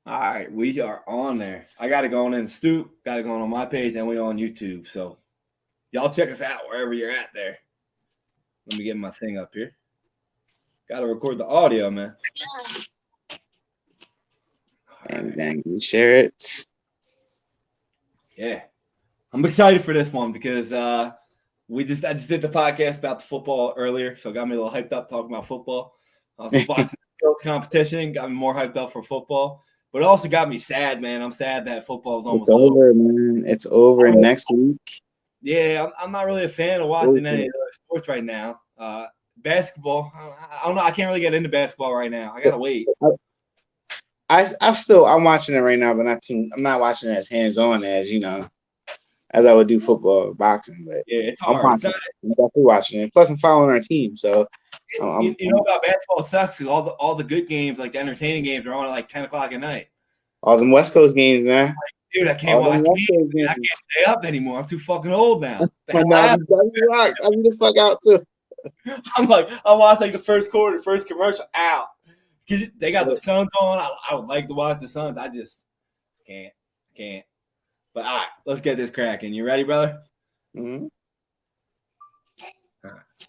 All right, we are on there. I got to go on in Stoop, got to go on my page, and we on YouTube. So y'all check us out wherever you're at there. Let me get my thing up here. Got to record the audio, man. Dang, you share it. Yeah, I'm excited for this one because I just did the podcast about the football earlier, so it got me a little hyped up talking about football. I was just watching the competition, got me more hyped up for football. But it also got me sad, man. I'm sad that football is almost over. Man. It's over next week. Yeah, I'm not really a fan of watching any other sports right now. Basketball, I don't know. I can't really get into basketball right now. I gotta wait. I'm watching it right now, but I'm not watching it as hands-on as as I would do football or boxing. But yeah, it's hard. I'm definitely watching it. Plus, I'm following our team, so. You know about basketball, it sucks. All the good games, like the entertaining games, are on at like 10 o'clock at night. All them West Coast games, man. Dude, I can't stay up anymore. I'm too fucking old now. I need to fuck out too. I watched like the first quarter, first commercial out. They got the Suns on. I would like to watch the Suns. I just can't. But all right, let's get this cracking. You ready, brother? Mm-hmm.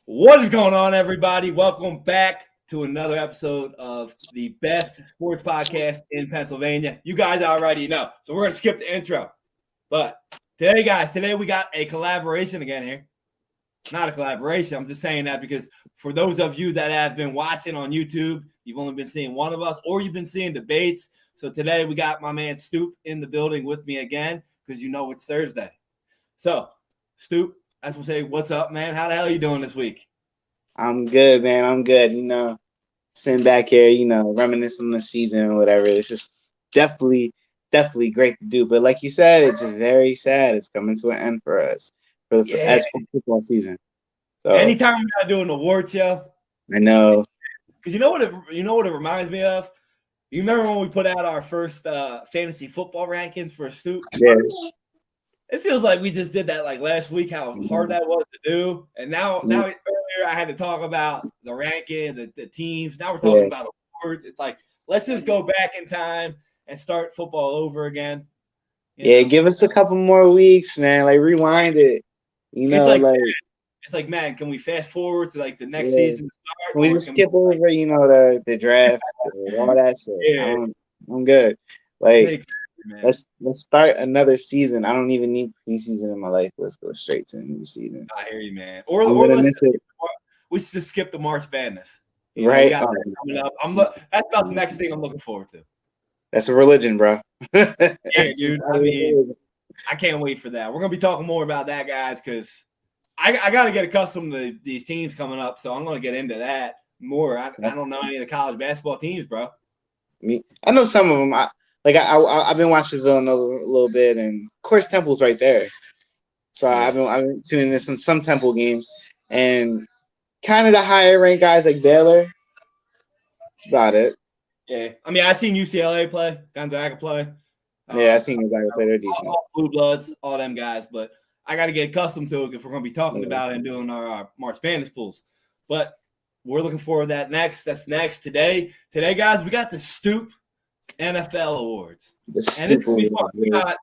What is going on, everybody? Welcome back to another episode of the best sports podcast in Pennsylvania. You guys already know, so we're going to skip the intro. But today we got a collaboration again here. Not a collaboration. I'm just saying that because for those of you that have been watching on YouTube, you've only been seeing one of us or you've been seeing debates. So today we got my man Stoop in the building with me again because it's Thursday. So, Stoop, I just want to say, what's up, man? How the hell are you doing this week? I'm good, man. I'm good. Sitting back here, reminiscing on the season or whatever. It's just definitely great to do. But like you said, it's very sad. It's coming to an end for us as for football season. So anytime we gotta do an award show, I know. Because you know what it reminds me of? You remember when we put out our first fantasy football rankings for Stoop? Yeah. It feels like we just did that like last week, how hard that was to do. And now earlier I had to talk about the ranking, the teams. Now we're talking about awards. It's like, let's just go back in time and start football over again. Give us a couple more weeks, man. Like rewind it. It's like, man, can we fast forward to like the next season start? Can we just skip over, the draft, all that shit? Yeah. I'm good. Like, let's start another season. I don't even need preseason in my life. Let's go straight to a new season. I hear you, man. Or we should just skip the March Madness. Right. Coming up. That's about the next thing I'm looking forward to. That's a religion, bro. Yeah, dude. I mean, I can't wait for that. We're gonna be talking more about that, guys, because I got to get accustomed to these teams coming up. So I'm gonna get into that more. I don't know any of the college basketball teams, bro. I know some of them. I've been watching Villanova a little bit, and of course Temple's right there. So I've been tuning in some Temple games, and kind of the higher ranked guys like Baylor. That's about it. Yeah, I mean, I've seen UCLA play, Gonzaga play. I've seen Gonzaga play. They're decent. All Blue Bloods, all them guys, but I got to get accustomed to it if we're going to be talking about it and doing our March Madness pools. But we're looking forward to that next. That's next today. Today, guys, we got the Stoop NFL Awards. And it's going to be fun. We got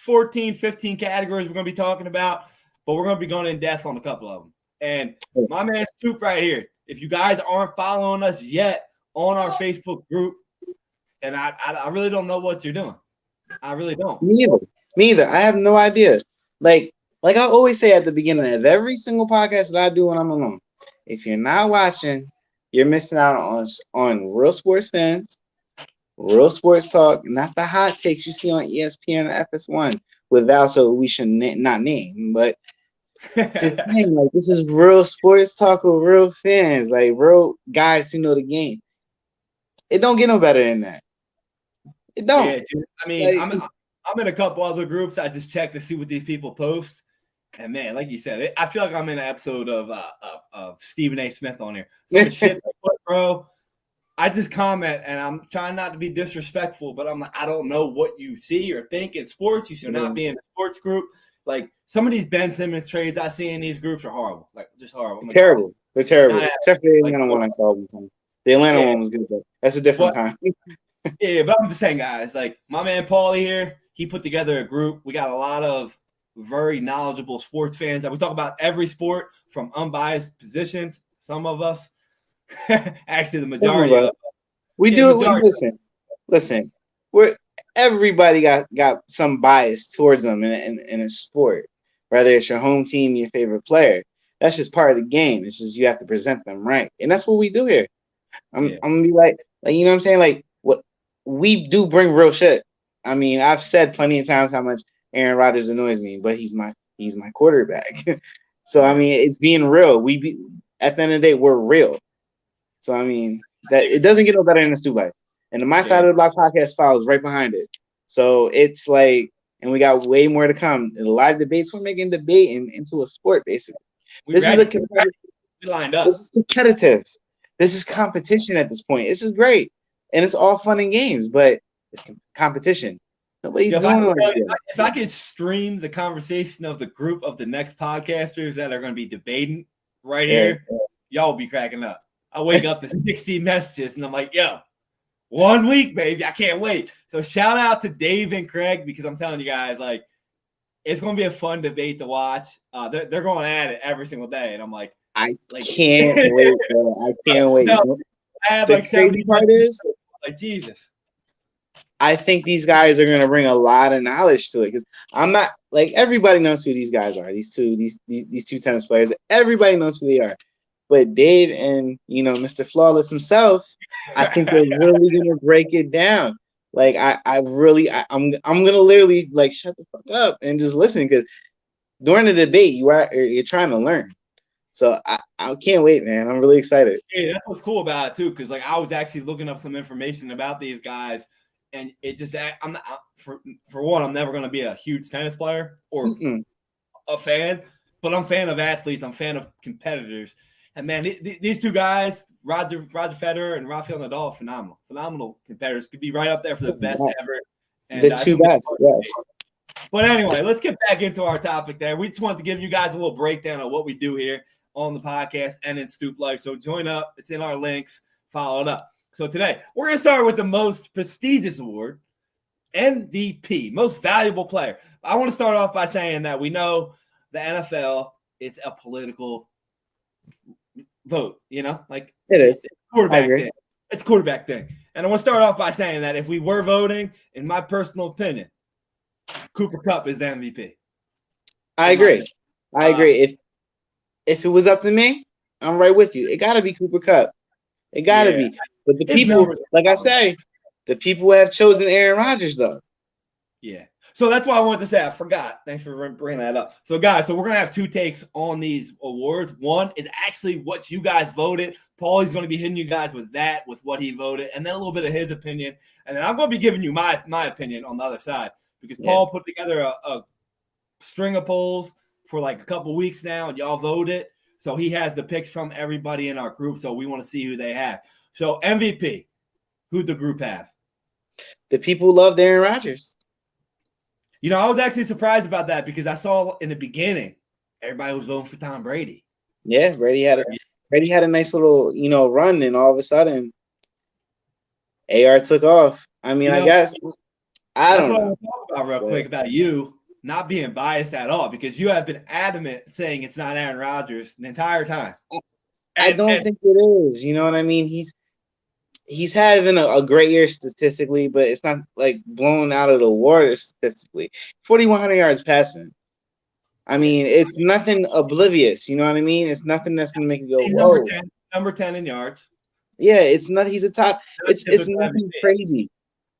14, 15 categories we're going to be talking about, but we're going to be going in depth on a couple of them. And my man Stoop right here, if you guys aren't following us yet on our Facebook group, and I really don't know what you're doing. I really don't. Me either. I have no idea. Like I always say at the beginning of every single podcast that I do when I'm alone, if you're not watching, you're missing out on real sports fans, real sports talk, not the hot takes you see on ESPN and FS1 with also we should not name, but just saying, like, this is real sports talk with real fans, like real guys who know the game. It don't get no better than that. It don't. Yeah, dude. I mean, I'm in a couple other groups. I just check to see what these people post. And man, like you said, I feel like I'm in an episode of Stephen A. Smith on here. Some shit, bro. I just comment, and I'm trying not to be disrespectful, but I'm like, I don't know what you see or think in sports. You should not be in a sports group. Like some of these Ben Simmons trades I see in these groups are horrible. Like just horrible. Terrible. They're terrible. Except for the Atlanta one I saw one time. The Atlanta one was good, but that's a different time. Yeah, but I'm just saying, guys, like my man Paulie here, he put together a group. We got a lot of very knowledgeable sports fans. We talk about every sport from unbiased positions. Some of us, actually, the Some of majority of us. us. We Yeah, do it. majority. Listen. We're everybody got some bias towards them in a sport, whether it's your home team, your favorite player. That's just part of the game. It's just you have to present them right, and that's what we do here. I'm Yeah, I'm gonna be like you know what I'm saying, like what we do bring real shit. I mean, I've said plenty of times how much Aaron Rodgers annoys me, but he's my quarterback. So I right. mean, it's being real. At the end of the day, we're real. So I mean, that it doesn't get no better than the Stoop Life. And the My Yeah, Side of the Block podcast follows right behind it. So it's like, and we got way more to come. The live debates, we're making debating into a sport, basically. we This is ready. a competitive. We lined This up. is competitive. This is competition at this point. This is great, and it's all fun and games, but it's competition. Nobody's Yeah, if I doing it could, like that. if I could stream the conversation of the group of the next podcasters that are going to be debating right Yeah. here, y'all will be cracking up. I wake up to 60 messages and I'm like, yo, 1 week, baby. I can't wait. So shout out to Dave and Craig because I'm telling you guys, like, it's going to be a fun debate to watch. They're going at it every single day. And I'm like, I like can't wait, bro. I can't wait. no, I had The like 70 crazy part messages. is, Like, Jesus. I think these guys are gonna bring a lot of knowledge to it because I'm not like everybody knows who these guys are. These two tennis players. Everybody knows who they are. But Dave and Mr. Flawless himself, I think they're really gonna break it down. Like I'm gonna literally like shut the fuck up and just listen because during the debate you're trying to learn. So I can't wait, man. I'm really excited. Yeah, that's what's cool about it too, because like I was actually looking up some information about these guys, and it just I'm not for one, I'm never going to be a huge tennis player or Mm-mm. a fan, but I'm a fan of athletes. I'm a fan of competitors, and man, these two guys, Roger Federer and Rafael Nadal, phenomenal competitors. Could be right up there for the best ever. And The two best, yes. But anyway, let's get back into our topic there. We just wanted to give you guys a little breakdown of what we do here on the podcast and in Stoop Life. So join up. It's in our links. Follow it up. So today, we're going to start with the most prestigious award, MVP, most valuable player. I want to start off by saying that we know the NFL, it's a political vote, like It is. quarterback thing. It's a quarterback thing. And I want to start off by saying that if we were voting, in my personal opinion, Cooper Kupp is the MVP. I agree. If it was up to me, I'm right with you. It got to be Cooper Kupp. It got to be. But the people, like I say, the people have chosen Aaron Rodgers, though. Yeah. So that's why I wanted to say. I forgot. Thanks for bringing that up. So, guys, we're going to have two takes on these awards. One is actually what you guys voted. Paulie's going to be hitting you guys with what he voted, and then a little bit of his opinion. And then I'm going to be giving you my opinion on the other side because Paul put together a string of polls for like a couple weeks now, and y'all voted. So he has the picks from everybody in our group. So we want to see who they have. So MVP, who'd the group have? The people loved Aaron Rodgers. I was actually surprised about that because I saw in the beginning everybody was voting for Tom Brady. Yeah, Brady had a nice little run, and all of a sudden, AR took off. I mean, I guess I don't know. That's what I want to talk about real quick about you not being biased at all because you have been adamant saying it's not Aaron Rodgers the entire time. I don't think it is. You know what I mean? He's having a great year statistically, but it's not like blown out of the water statistically. 4,100 yards passing. I mean, it's nothing oblivious. You know what I mean? It's nothing that's gonna make you go, He's whoa. Number 10 in yards. Yeah, it's not. He's a top. It's nothing crazy.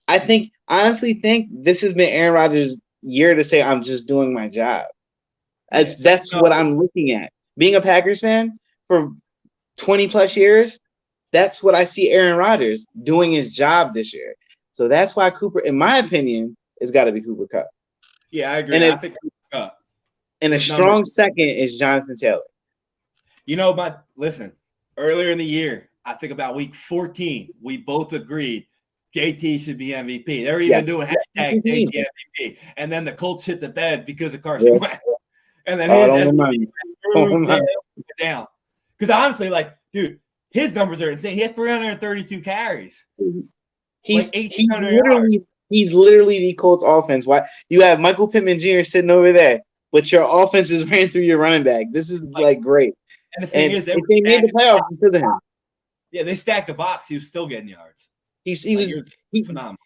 I honestly think this has been Aaron Rodgers' year to say I'm just doing my job. That's what I'm looking at. Being a Packers fan for 20 plus years, that's what I see Aaron Rodgers doing his job this year. So that's why Cooper, in my opinion, has got to be Cooper Kupp. Yeah, I agree. I think Cooper Kupp. And a strong second is Jonathan Taylor. Listen, earlier in the year, I think about week 14, we both agreed JT should be MVP. They were even doing hashtag JT MVP. And then the Colts shit the bed because of Carson Wentz. And then his MVP down. Because honestly, dude, his numbers are insane. He had 332 carries. Like He's 1,800 yards. literally the Colts offense. Why you have Michael Pittman Jr. sitting over there, but your offense is ran through your running back. This is like great. And the thing And is, if they made the playoffs, it's because of him. Yeah, they stacked the box. He was still getting yards. He Like, was phenomenal.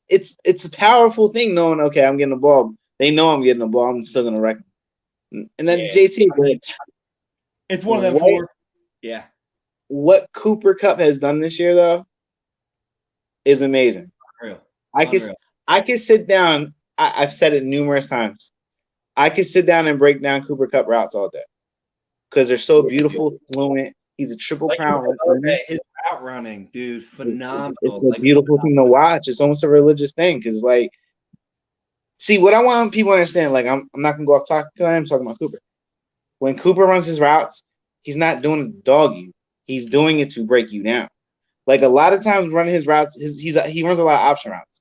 It's a powerful thing knowing, okay, I'm getting the ball. They know I'm getting the ball. I'm still gonna wreck them. And then JT, I mean, it's one of them four. Yeah. What Cooper Kupp has done this year, though, is amazing. Unreal. I could sit down. I've said it numerous times. I could sit down and break down Cooper Kupp routes all day because they're so beautiful, fluent. He's a triple crown. His route running, dude, phenomenal. It's a beautiful thing to watch. It's almost a religious thing because, like, see, what I want people to understand, like, I'm not gonna go off topic because I am talking about Cooper. When Cooper runs his routes, he's not doing it to dog you. He's doing it to break you down. Like, a lot of times running his routes, he runs a lot of option routes.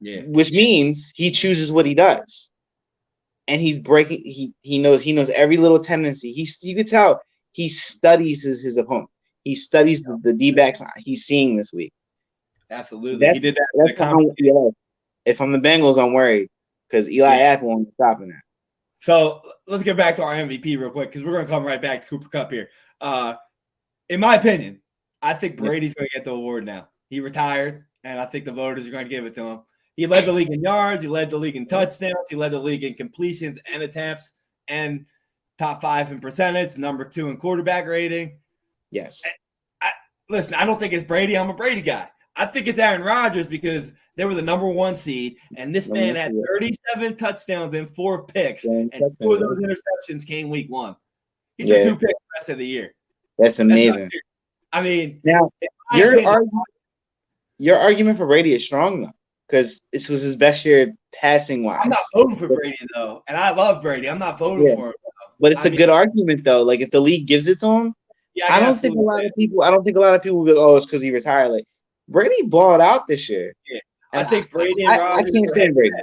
Yeah. Which means he chooses what he does. And he's breaking, he knows every little tendency. You could tell he studies his opponent. He studies the D-backs he's seeing this week. Absolutely. He did that. If I'm the Bengals, I'm worried because Eli Apple won't be stopping that. So let's get back to our MVP real quick because we're going to come right back to Cooper Kupp here. In my opinion, I think Brady's going to get the award now. He retired, and I think the voters are going to give it to him. He led the league in yards. He led the league in touchdowns. He led the league in completions and attempts and top 5 in percentage, number 2 in quarterback rating. Yes. Listen, I don't think it's Brady. I'm a Brady guy. I think it's Aaron Rodgers because they were the number 1 seed, and this man had 37 touchdowns and 4 picks, and 2 of those interceptions came week 1. He threw 2 picks the rest of the year. That's amazing. I mean, now your argument for Brady is strong though, because this was his best year passing wise. I'm not voting for Brady though, and I love Brady. I'm not voting for him. But it's a good argument though. Like if the league gives it to him, I don't think a lot of people will go, oh, it's because he retired. Like Brady balled out this year. Yeah, I think Brady and Rodgers. I can't stand Brady.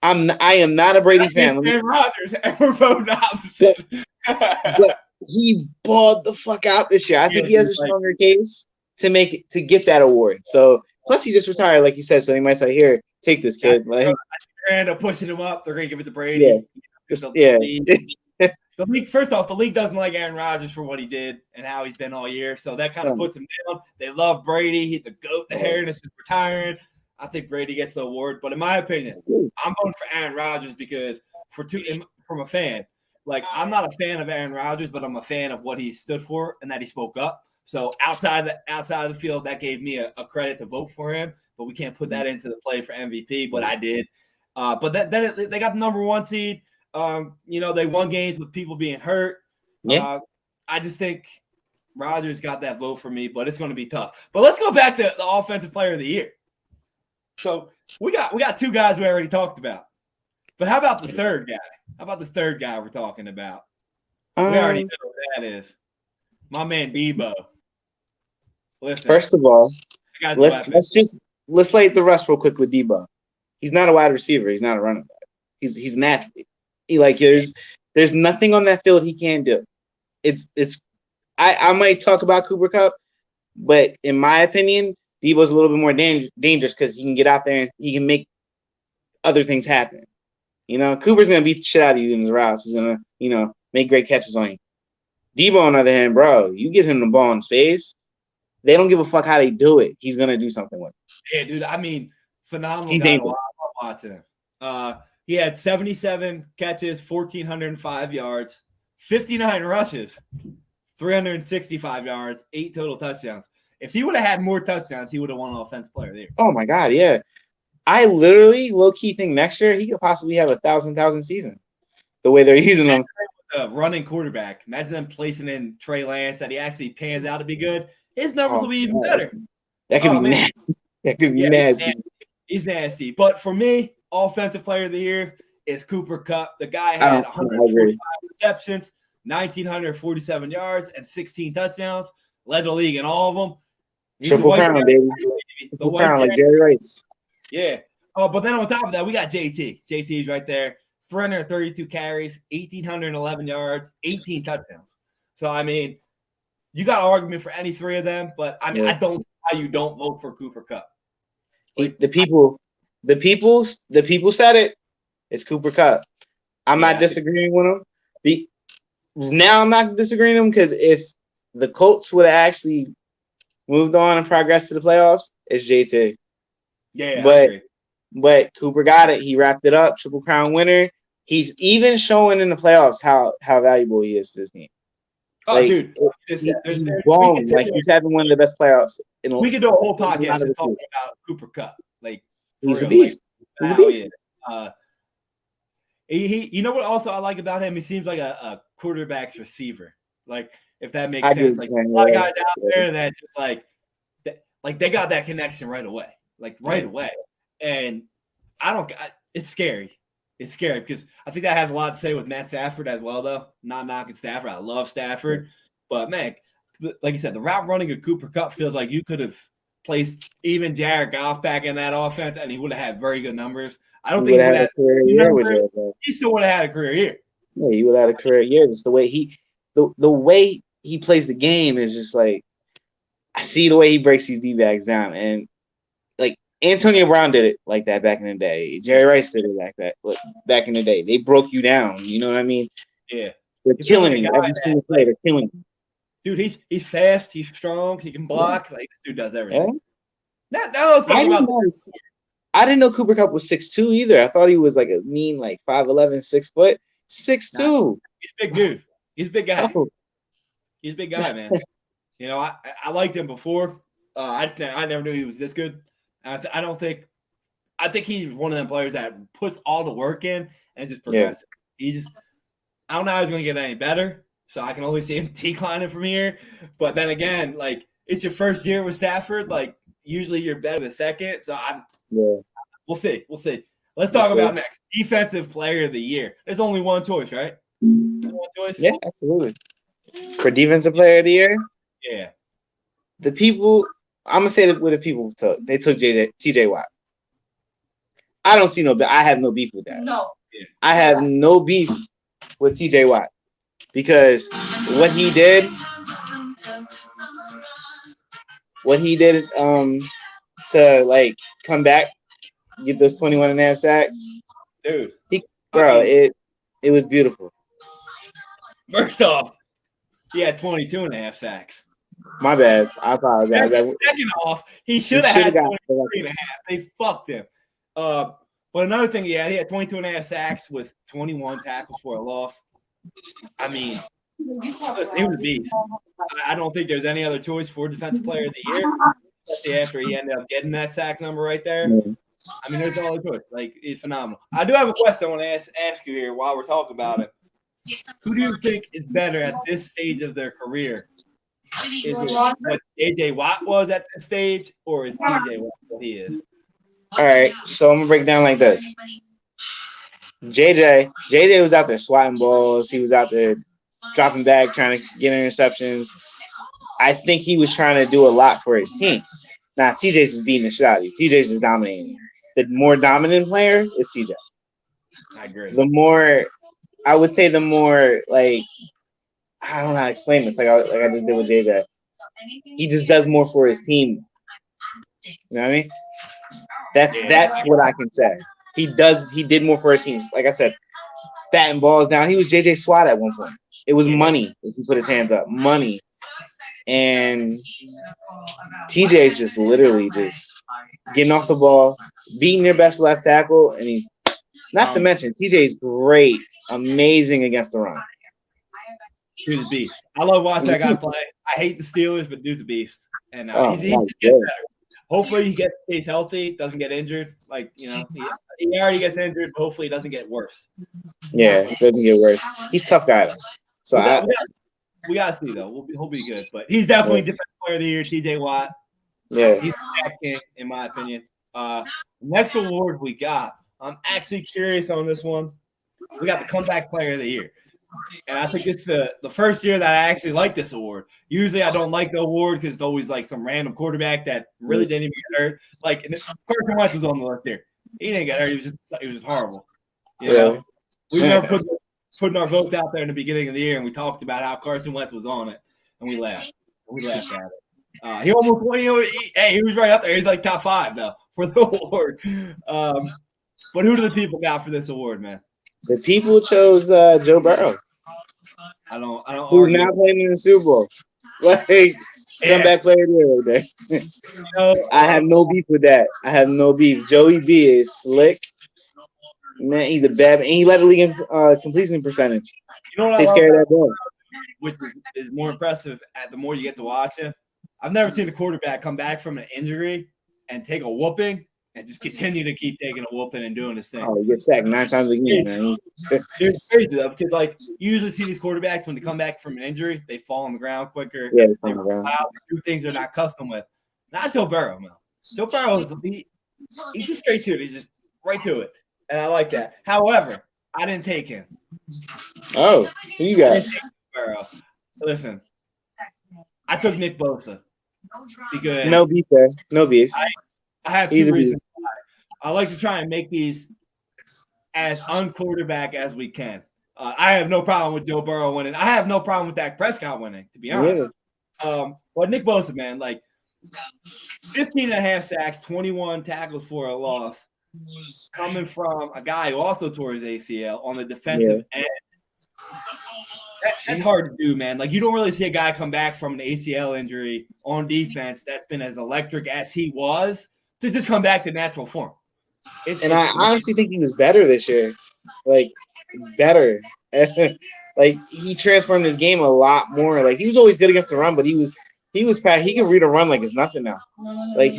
I am not a Brady fan. Rodgers, and we're voting opposite. But he balled the fuck out this year. I think he has a stronger case to get that award. So plus he just retired, like you said. So he might say, "Here, take this kid." Like they're gonna end up pushing him up. They're gonna give it to Brady. The league, first off, the league doesn't like Aaron Rodgers for what he did and how he's been all year. So that kind of puts him down. They love Brady. He's the GOAT. The hairness is retiring. I think Brady gets the award. But in my opinion, I'm voting for Aaron Rodgers because from a fan. Like, I'm not a fan of Aaron Rodgers, but I'm a fan of what he stood for and that he spoke up. So outside of the field, that gave me a credit to vote for him. But we can't put that into the play for MVP, but I did. But then they got the number 1 seed. They won games with people being hurt. Yeah. I just think Rodgers got that vote for me, but it's going to be tough. But let's go back to the Offensive Player of the Year. So we got 2 guys we already talked about. But how about the third guy? How about the third guy we're talking about? We already know who that is. My man Debo. Listen. First of all, let's lay the rest real quick with Debo. He's not a wide receiver. He's not a running back. He's an athlete. There's nothing on that field he can't do. I might talk about Cooper Kupp, but in my opinion, Debo's a little bit more dangerous because he can get out there and he can make other things happen. Cooper's gonna beat the shit out of you in his routes. He's gonna, make great catches on you. Debo, on the other hand, bro, you get him the ball in space, they don't give a fuck how they do it. He's gonna do something with it. Yeah, dude. I mean, phenomenal. He's guy to watch him. He had 77 catches, 1,405 yards, 59 rushes, 365 yards, 8 total touchdowns. If he would have had more touchdowns, he would have won Offensive Player of the Year. Oh my God, yeah. I literally low-key think next year he could possibly have 1,000 season. The way they're using him. Running quarterback. Imagine them placing in Trey Lance that he actually pans out to be good. His numbers will be even better. That could be nasty. That could be nasty. He's nasty. But for me, Offensive Player of the Year is Cooper Kupp. The guy had 145 receptions, 1,947 yards, and 16 touchdowns. Led the league in all of them. Triple crown, baby. Triple crown like Jerry Rice. Yeah. Oh, but then on top of that, we got JT. JT's right there. 332 carries, 1,811 yards, 18 touchdowns. So, I mean, you got an argument for any 3 of them, but I mean, I don't how you don't vote for Cooper Kupp. The people said it. It's Cooper Kupp. I'm not disagreeing with him. Now I'm not disagreeing with him because if the Colts would have actually moved on and progressed to the playoffs, it's JT. Yeah, I agree. But Cooper got it. He wrapped it up. Triple Crown winner. He's even showing in the playoffs how valuable he is to this team. Oh, dude, he's balling. Like he's having one of the best playoffs. We could do a whole podcast just talking about Cooper Kupp. Like he's a beast. He's a beast. He you know what also I like about him? He seems like a quarterback's receiver. Like if that makes sense. Like a lot of guys out there that just like they got that connection right away. Like right away. And it's scary. It's scary because I think that has a lot to say with Matt Stafford as well, though. Not knocking Stafford. I love Stafford. But, man, like you said, the route running of Cooper Kupp feels like you could have placed even Jared Goff back in that offense, and he would have had very good numbers. I don't think he would have had a career year with it. He still would have had a career year. Yeah, he would have had a career year. Just the way the way he plays the game is just like I see the way he breaks these D-backs down. And, like, Antonio Brown did it like that back in the day. Jerry Rice did it like that back in the day. They broke you down. You know what I mean? Yeah. They're killing you. Every single play, they're killing you. Dude, he's fast. He's strong. He can block. Like, this dude does everything. Yeah. Now let's talk about I didn't know Cooper Kupp was 6'2" either. I thought he was like a mean, like 5'11", 6 foot. 6'2". Nah, he's a big dude. He's a big guy. Oh. He's a big guy, man. You know, I liked him before. I never knew he was this good. I think he's one of them players that puts all the work in and just progresses. Yeah. I don't know how he's going to get any better, so I can only see him declining from here. But then again, like, it's your first year with Stafford. Like, usually you're better the second. So we'll see. Let's talk about next. Defensive Player of the Year. There's only one choice, right? One choice? Yeah, absolutely. For Defensive Player of the Year? Yeah. The people – I'm going to say what the people took. They took TJ Watt. I don't see I have no beef with that. No. I have no beef with TJ Watt because what he did to like come back, get those 21.5 sacks. Dude. It was beautiful. First off, he had 22.5 sacks. My bad. I apologize. Second off, he should have had 23.5. They fucked him. But another thing he had 22.5 sacks with 21 tackles for a loss. I mean, listen, he was a beast. I don't think there's any other choice for Defensive Player of the Year, especially after he ended up getting that sack number right there. Mm-hmm. I mean, there's no other choice. Like, he's phenomenal. I do have a question I want to ask you here while we're talking about it. Who do you think is better at this stage of their career? Is it what J.J. Watt was at this stage, or is T.J. Watt what he is? All right, so I'm going to break down like this. JJ was out there swatting balls. He was out there dropping back, trying to get interceptions. I think he was trying to do a lot for his team. Now, TJ's just beating the shit out of you. TJ's just dominating. The more dominant player is TJ. I agree. I would say the more, like, I don't know how to explain this. Like I just did with JJ. He just does more for his team. You know what I mean? That's what I can say. He did more for his teams. Like I said, batting balls down. He was JJ Swat at one point. It was money if he put his hands up. Money. And TJ's just literally just getting off the ball, beating their best left tackle, and he not to mention TJ's great, amazing against the run. Dude's a beast. I love watching that guy play. I hate the Steelers, but dude's a beast. And he's just getting better. Hopefully he stays healthy, doesn't get injured. Like, you know, he already gets injured, but hopefully it doesn't get worse. Yeah, it doesn't get worse. He's a tough guy, though. So we got to see, though. He'll be good. But he's definitely Defensive Player of the Year, TJ Watt. Yeah. He's the king, in my opinion. Next award we got, I'm actually curious on this one. We got the Comeback Player of the Year. And I think it's the first year that I actually like this award. Usually I don't like the award because it's always like some random quarterback that really didn't even get hurt. Like Carson Wentz was on the list there. He didn't get hurt. He was just horrible. You know? We never putting our votes out there in the beginning of the year, and we talked about how Carson Wentz was on it, and we laughed. We laughed at it. He almost won. He was right up there. He's like top 5 though for the award. But who do the people got for this award, man? The people chose Joe Burrow. I don't. Who's now playing in the Super Bowl? Like comeback player right there. I have no beef with that. I have no beef. Joey B is slick. Man, he's a bad man. He led the league in completion percentage. You know what Takes care of that ball. Which is more impressive the more you get to watch him. I've never seen a quarterback come back from an injury and take a whooping and just continue to keep taking a whooping and doing his thing. Oh, he gets sacked 9 times a game, man. It's crazy though, because like you usually see these quarterbacks when they come back from an injury, they fall on the ground quicker. Yeah, they do things they're not accustomed with. Not Joe Burrow, man. Joe Burrow he's just straight to it. He's just right to it, and I like that. However, I didn't take him. Oh, who you got? Burrow. Listen, I took Nick Bosa because no beef there. No beef. I have 2 reasons why. I like to try and make these as unquarterback as we can. I have no problem with Joe Burrow winning. I have no problem with Dak Prescott winning, to be honest. Yeah. But Nick Bosa, man, like 15.5 sacks, 21 tackles for a loss, coming from a guy who also tore his ACL on the defensive end. That's hard to do, man. Like, you don't really see a guy come back from an ACL injury on defense that's been as electric as he was to just come back to natural form. I honestly think he was better this year. Like, better. Like, he transformed his game a lot more. Like, he was always good against the run, but he can read a run like it's nothing now. Like,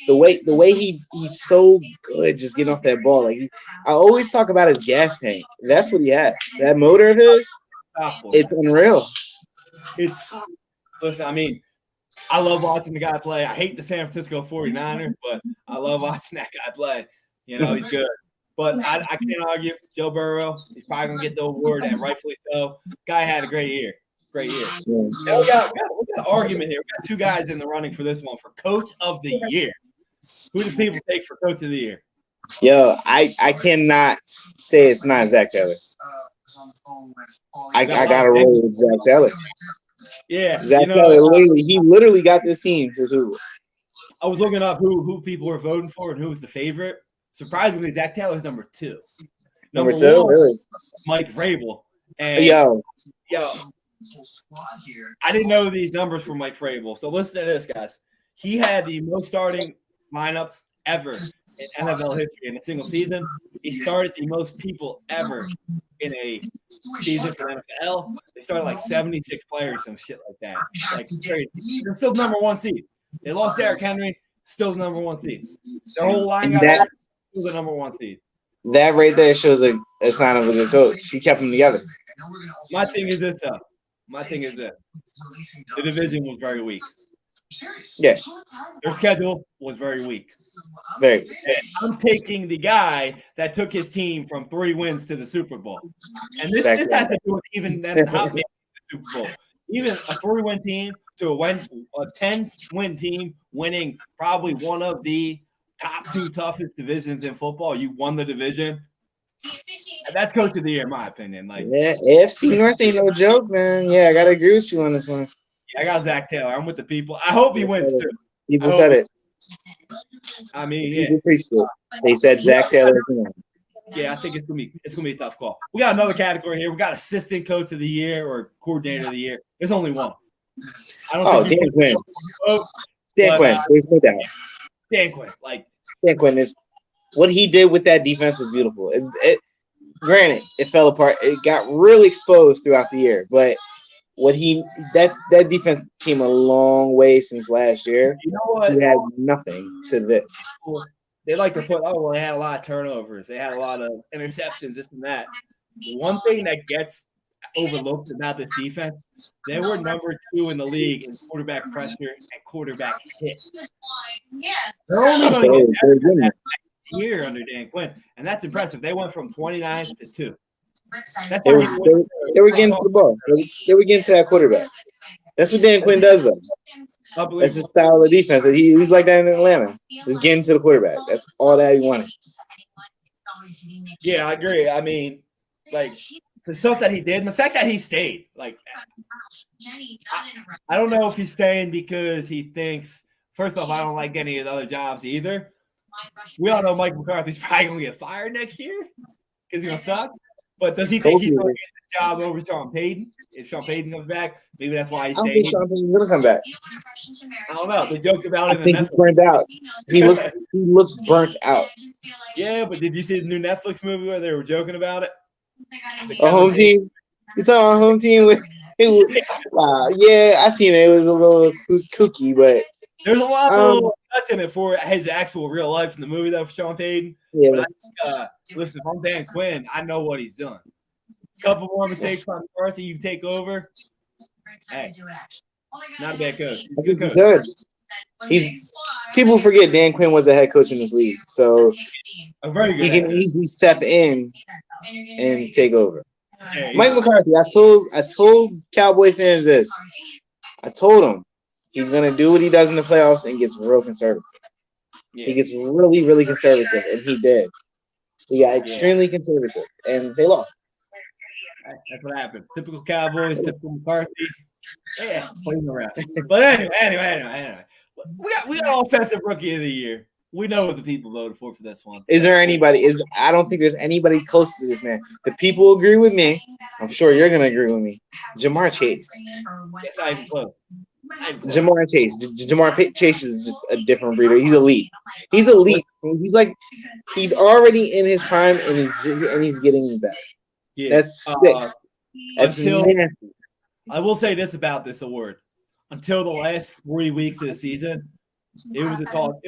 the way he's so good just getting off that ball. Like, I always talk about his gas tank. That's what he has. That motor of his, it's unreal. Listen, I mean, I love watching the guy play. I hate the San Francisco 49ers, but I love watching that guy play. You know, he's good. But I can't argue. Joe Burrow, he's probably going to get the award, and rightfully so. Guy had a great year. Great year. Now we got an argument here. We got 2 guys in the running for this one for Coach of the Year. Who do people take for Coach of the Year? Yo, I cannot say it's not Zach Taylor. I got to roll with Zach Taylor. Yeah. Zach Taylor literally got this team to Super Bowl. I was looking up who people were voting for and who was the favorite. Surprisingly, Zach Taylor's number 2. Number 2, one, really? Mike Rabel. And yo, I didn't know these numbers from Mike Rabel. So listen to this, guys. He had the most starting lineups ever in NFL history in a single season. He started the most people ever in a season for the NFL. They started like 76 players, some shit like that. Like crazy. They're still number 1 seed. They lost Derrick Henry, still the number 1 seed. Their whole line got still the number 1 seed. That right there shows a sign of a good coach. He kept them together. My thing is this, though. The division was very weak. Yeah. Their schedule was very weak. Very. And I'm taking the guy that took his team from 3 wins to the Super Bowl. And this has to do with even them not making the Super Bowl. Even a 3-win team to a 10-win team winning probably one of the top 2 toughest divisions in football. You won the division. And that's Coach of the Year, in my opinion. Like, yeah, AFC North ain't no joke, man. Yeah, I gotta agree with you on this one. I got Zach Taylor. I'm with the people. I hope he wins too. People said it. I mean, people preached it. They said Zach Taylor. Yeah, I think it's gonna be a tough call. We got another category here. We got Assistant Coach of the Year or Coordinator of the Year. There's only one. Dan Quinn. Dan Quinn. There's no doubt. Dan Quinn. Like Dan Quinn is what he did with that defense was beautiful. Granted, it fell apart. It got really exposed throughout the year, but that defense came a long way since last year. You know what? He had nothing to this. They like to put, they had a lot of turnovers. They had a lot of interceptions, this and that. One thing that gets overlooked about this defense, they were number 2 in the league in quarterback pressure and quarterback hits. They're only going to get that next year under Dan Quinn, and that's impressive. They went from 29 to 2. They were getting to the ball. They were getting to that quarterback. That's what Dan Quinn does, though. That's his style of defense. He's like that in Atlanta. Just getting to the quarterback. That's all that he wanted. Yeah, I agree. I mean, like the stuff that he did and the fact that he stayed. Like, I don't know if he's staying because he thinks, first off, I don't like any of the other jobs either. We all know Mike McCarthy's probably going to get fired next year because he's going to suck. But does he think he's going to get the job over Sean Payton? If Sean Payton comes back, maybe that's why he's staying. I don't think Sean Payton's going to come back. I don't know. They joked about it. I think he's burnt out. He looks burnt out. Yeah, but did you see the new Netflix movie where they were joking about it? A home team? You talking about a home team? Yeah, I seen it. It was a little kooky, but there's a lot of little cuts in it for his actual real life in the movie, though, for Sean Payton. Yeah. But listen, if I'm Dan Quinn, I know what he's done. A couple more mistakes by McCarthy, you take over. Hey, not a bad coach. He's a good coach. People forget Dan Quinn was a head coach in this league, so he can easily step in and take over. Yeah, Mike McCarthy, I told Cowboy fans this. I told him he's gonna do what he does in the playoffs and gets real conservative. Yeah. He gets really, really conservative, and he did. He got extremely conservative, and they lost. That's what happened. Typical Cowboys, typical McCarthy. Yeah, playing around. But anyway. We got offensive rookie of the year. We know what the people voted for this one. Is there anybody? I don't think there's anybody close to this man. The people agree with me. I'm sure you're gonna agree with me. Jamar Chase. It's not even close. Jamar Chase. Jamar Chase is just a different breeder. He's elite. He's elite. He's already in his prime, and he's getting better. Yeah. That's sick. I will say this about this award. Until the last 3 weeks of the season, it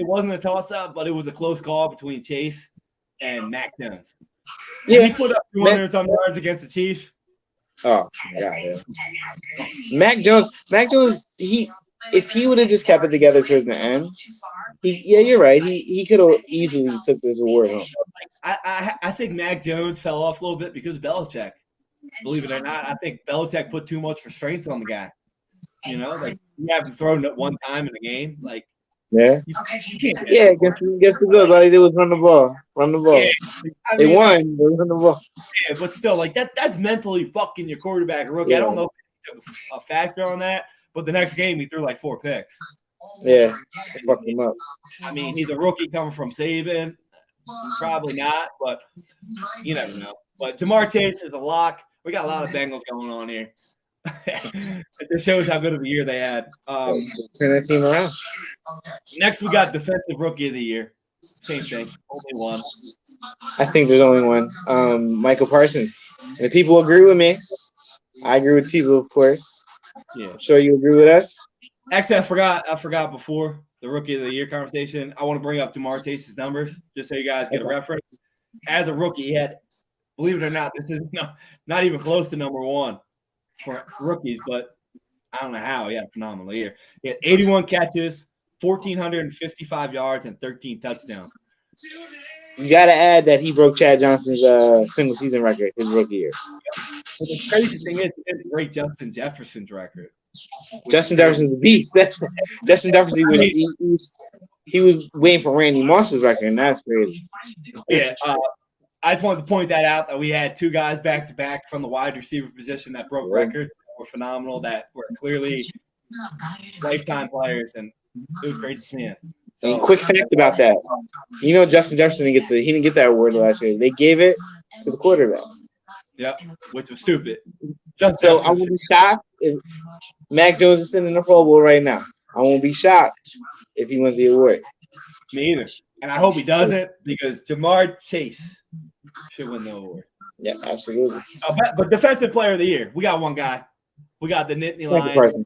wasn't a toss-up, but it was a close call between Chase and Mac Jones. Yeah, he put up 200-some yards against the Chiefs. Oh my God! Yeah. Mac Jones. If he would have just kept it together towards the end, you're right. He could have easily took this award home. I think Mac Jones fell off a little bit because of Belichick. Believe it or not, I think Belichick put too much restraints on the guy. You know, like you haven't thrown it one time in a game. Like, yeah, against the Bills, all they did was run the ball. Yeah, they won. They run the ball. Yeah, but still, like that's mentally fucking your quarterback rookie. Yeah. I don't know if he took a factor on that, but the next game he threw like 4 picks. Yeah, fucked him up. I mean, he's a rookie coming from Saban. Probably not, but you never know. But Jamar Chase is a lock. We got a lot of Bengals going on here. It shows how good of a year they had. Turn that team around. Next, we got Defensive Rookie of the Year. Same thing. Only one. I think there's only one. Michael Parsons. And people agree with me. I agree with people, of course. Yeah. I'm sure you agree with us. Actually, I forgot before the Rookie of the Year conversation. I want to bring up Jamar Chase's numbers just so you guys get a reference. As a rookie, he had, believe it or not, this is not even close to number one for rookies, but I don't know how. He had a phenomenal year. He had 81 catches, 1,455 yards, and 13 touchdowns. You got to add that he broke Chad Johnson's single season record his rookie year. But the crazy thing is, he didn't break Justin Jefferson's record. Justin Jefferson's a beast. That's what Justin Jefferson he was waiting for Randy Moss's record, and that's crazy. Yeah, I just wanted to point that out that we had 2 guys back to back from the wide receiver position that broke records that were phenomenal, that were clearly lifetime players, and it was great to see it. So, and quick fact about that, you know, Justin Jefferson didn't get that award last year. They gave it to the quarterback. Yep, which was stupid. So I won't be shocked if Mac Jones is sitting in the Pro Bowl right now. I won't be shocked if he wins the award. Me either. And I hope he doesn't, because Jamar Chase should win the award. Yeah, absolutely. But Defensive Player of the Year, we got one guy. We got the Nittany Lion.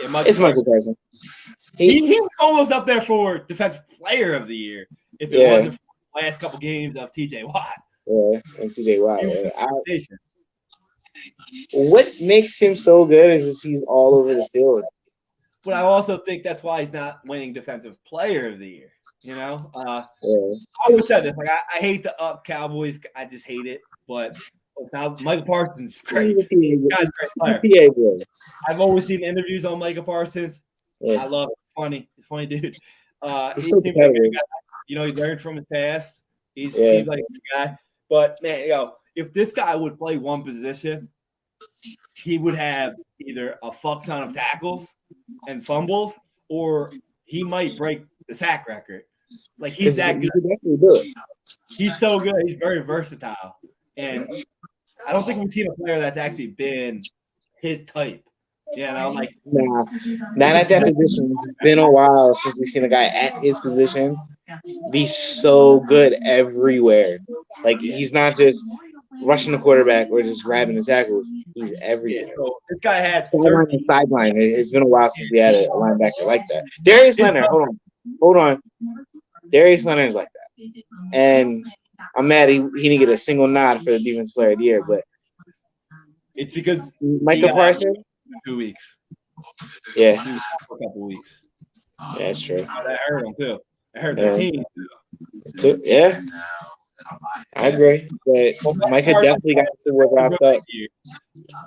Yeah, it's Michael Parsons. He was almost up there for Defensive Player of the Year if it wasn't for the last couple games of TJ Watt. Yeah, and TJ Watt. Yeah. What makes him so good is just he's all over the field. But I also think that's why he's not winning Defensive Player of the Year. You know, I always said this. Like, I hate the up Cowboys. I just hate it. But now Michael Parsons is great. Guy's a great player. I've always seen interviews on Michael Parsons. Yeah. I love it. He's funny dude. He seems like a guy. You know, he learned from his past. He seems like a guy. But man, if this guy would play one position, he would have either a fuck ton of tackles and fumbles, or he might break the sack record. Like he's that good. He's so good. He's very versatile, and I don't think we've seen a player that's actually been his type. Like not at that position. It's been a while since we've seen a guy at his position be so good everywhere. Like he's not just rushing the quarterback or just grabbing the tackles. He's everywhere. Yeah, so this guy had sideline. It's been a while since we had a linebacker like that. Darius Leonard, hold on. Darius Leonard is like that, and I'm mad he didn't get a single nod for the Defensive Player of the Year, but it's because Micah Parsons. 2 weeks. Yeah. For a couple weeks. Yeah, that's true. That hurt him too. It hurt their team too. Yeah. I agree. But Micah definitely got to work out that.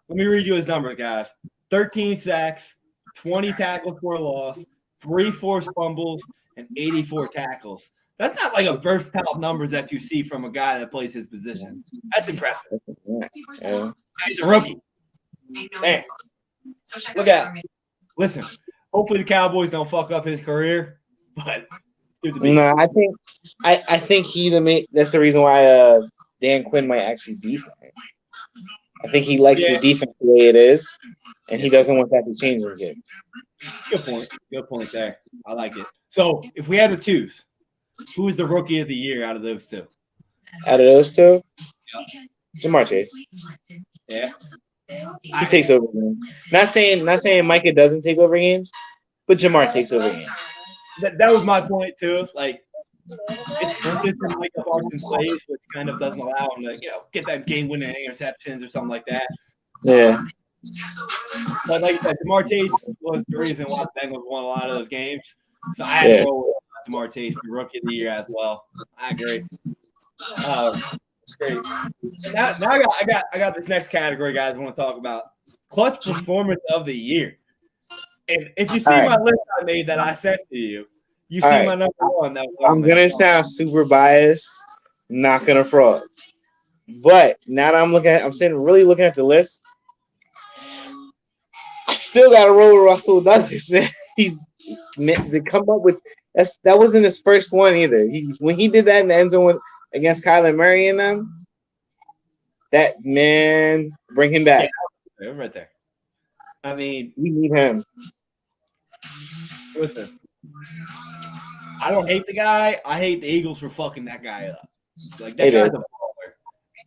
Let me read you his numbers, guys. 13 sacks, 20 tackles for a loss, 3 forced fumbles, and 84 tackles. That's not like a versatile numbers that you see from a guy that plays his position. That's impressive. Yeah. He's a rookie. Man, look out. Listen, hopefully the Cowboys don't fuck up his career, but no, I think he's that's the reason why Dan Quinn might actually be something. I think he likes his defense the way it is, and he doesn't want that to change again. Good point. Good point there. I like it. So if we had to choose, who is the rookie of the year out of those two? Out of those two? Yeah. Jamar Chase. Yeah. He takes over games. Not saying Micah doesn't take over games, but Jamar takes over games. That was my point too. Like it's consistent Micah Parsons plays, which kind of doesn't allow him to, get that game-winning interceptions or something like that. Yeah. But like you said, Jamar Chase was the reason why the Bengals won a lot of those games. So I had to roll with Jamar Chase for Rookie of the Year as well. I agree. Great. Now I got this next category, guys. I want to talk about clutch performance of the year. And if you see my list I made that I sent to you, you see my number one. I'm gonna sound super biased, not gonna fraud. But now that I'm sitting really looking at the list, I still gotta roll with Russell Douglas, man. He's to come up with that wasn't his first one either. When he did that in the end zone against Kyler Murray and them, that man, bring him back. Yeah, right there. I mean, we need him. Listen, I don't hate the guy. I hate the Eagles for fucking that guy up. Like that guy's a baller.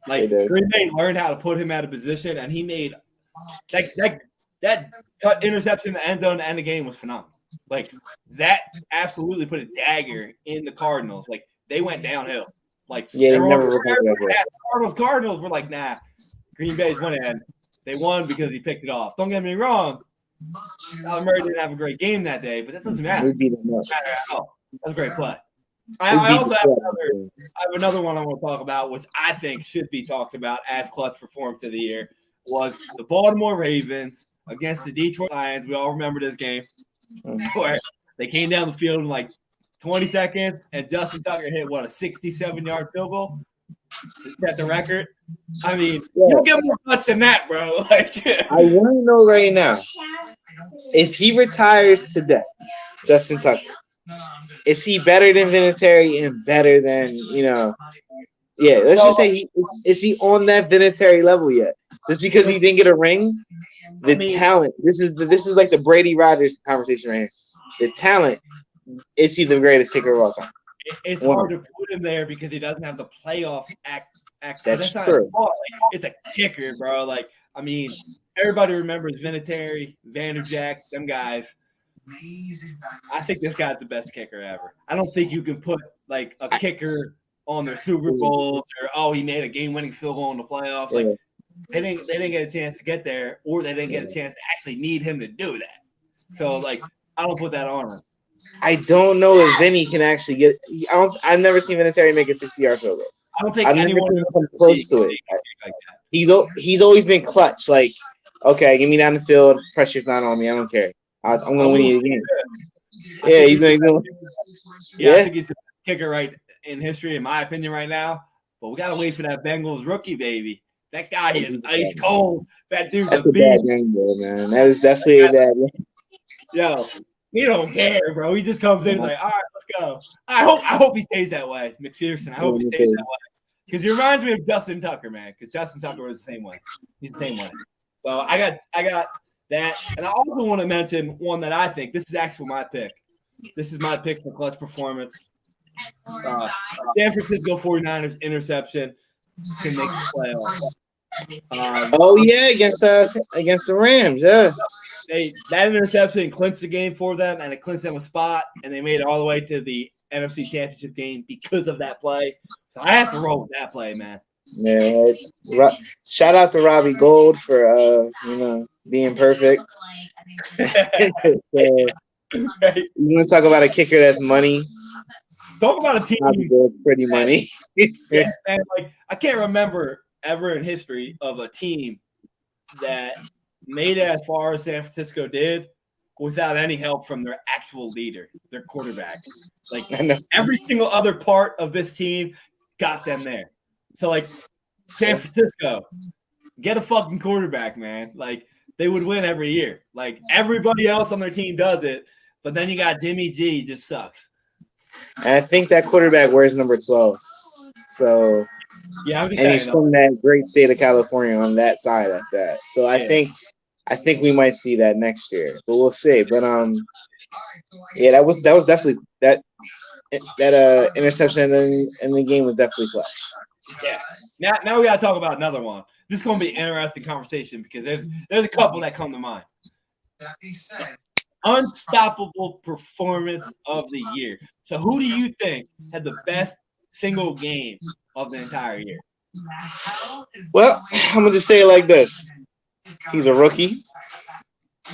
Like Green Bay learned how to put him out of position, and he made that interception in the end zone to end the game was phenomenal. Like that absolutely put a dagger in the Cardinals. Like they went downhill. Like Cardinals were like, nah, Green Bay's winning. And they won because he picked it off. Don't get me wrong. Kyler Murray didn't have a great game that day, but that doesn't matter. That was a great play. I also have another one I want to talk about, which I think should be talked about as clutch performance of the year, was the Baltimore Ravens against the Detroit Lions. We all remember this game where they came down the field in like 20 seconds, and Justin Tucker hit, a 67-yard field goal? Set the record. I mean, you don't get more clutch than that, bro. Like, I want to know right now, if he retires today, Justin Tucker, is he better than Vinatieri and better than, let's just say is he on that Vinatieri level yet? Just because he didn't get a ring, talent. This is like the Brady Rodgers conversation right here. The talent, is he the greatest kicker of all time? It's hard to put him there because he doesn't have the playoff act. That's true. It's a kicker, bro. Like, I mean, everybody remembers Vinatieri, Vanderjack, them guys. I think this guy's the best kicker ever. I don't think you can put like a kicker on their Super Bowls or he made a game-winning field goal in the playoffs. Like they didn't get a chance to get there, or they didn't get a chance to actually need him to do that. So like, I don't put that on him. I don't know if Vinny can actually get. I've never seen Vinatieri make a 60-yard field goal. I don't think anyone can come close to it. Like he's always been clutch. Like, okay, get me down the field. Pressure's not on me. I don't care. I'm gonna win you the game. Yeah, he's going. Yeah, I think he's the kicker right in history, in my opinion, right now. but we gotta wait for that Bengals rookie, baby. That guy is ice cold. That dude's That's a a bad beast. name, bro, man. That is definitely a bad name. Yo, he don't care, bro. He just comes in and like, all right, let's go. I hope he stays that way, McPherson. I hope he stays that way. Because he reminds me of Justin Tucker, man. Because Justin Tucker was the same way. He's the same way. So I got that. And I also want to mention one that I think this is actually my pick. This is my pick for clutch performance. San Francisco 49ers interception can make the playoffs. Against the Rams, yeah. That interception clinched the game for them, and it clinched them a spot, and they made it all the way to the NFC Championship game because of that play. So I have to roll with that play, man. Yeah, shout out to Robbie Gold for being perfect. You want to talk about a kicker that's money? Talk about a team. Robbie Gold's pretty money. Yeah, man, like I can't remember ever in history of a team that made it as far as San Francisco did without any help from their actual leader, their quarterback. Like every single other part of this team got them there. So like San Francisco, get a fucking quarterback, man. Like they would win every year. Like everybody else on their team does it, but then you got Jimmy G, just sucks. And I think that quarterback wears number 12. So yeah, and he's from that great state of California on that side of that. So I think we might see that next year, but we'll see. But that was definitely that interception in the game was definitely clutch. Yeah. Now we gotta talk about another one. This is gonna be an interesting conversation because there's a couple that come to mind. Unstoppable performance of the year. So who do you think had the best single game of the entire year? Well, I'm gonna just say it like this. He's a rookie.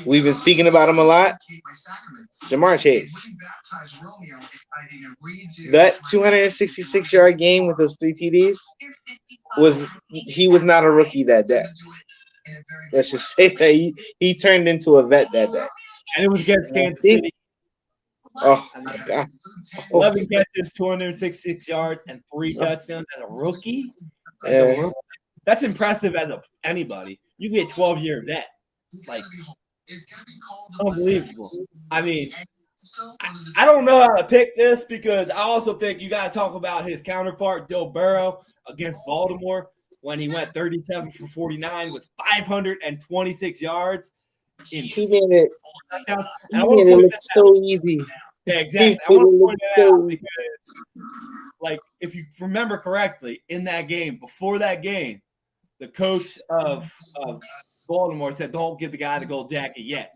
We've been speaking about him a lot. Jamar Chase. That 266-yard game with those 3 TDs he was not a rookie that day. Let's just say that he turned into a vet that day. And it was against Kansas City. Oh my God. 11 catches, 266 yards, and 3 touchdowns as a rookie. That's impressive as anybody. You can get 12-year vet. Like, unbelievable. I mean, I don't know how to pick this because I also think you got to talk about his counterpart, Joe Burrow, against Baltimore when he went 37 for 49 with 526 yards. He made it look so easy. Yeah, exactly. I want to point that out because, like, if you remember correctly, in that game, before that game, the coach of Baltimore said, "Don't give the guy the gold jacket yet."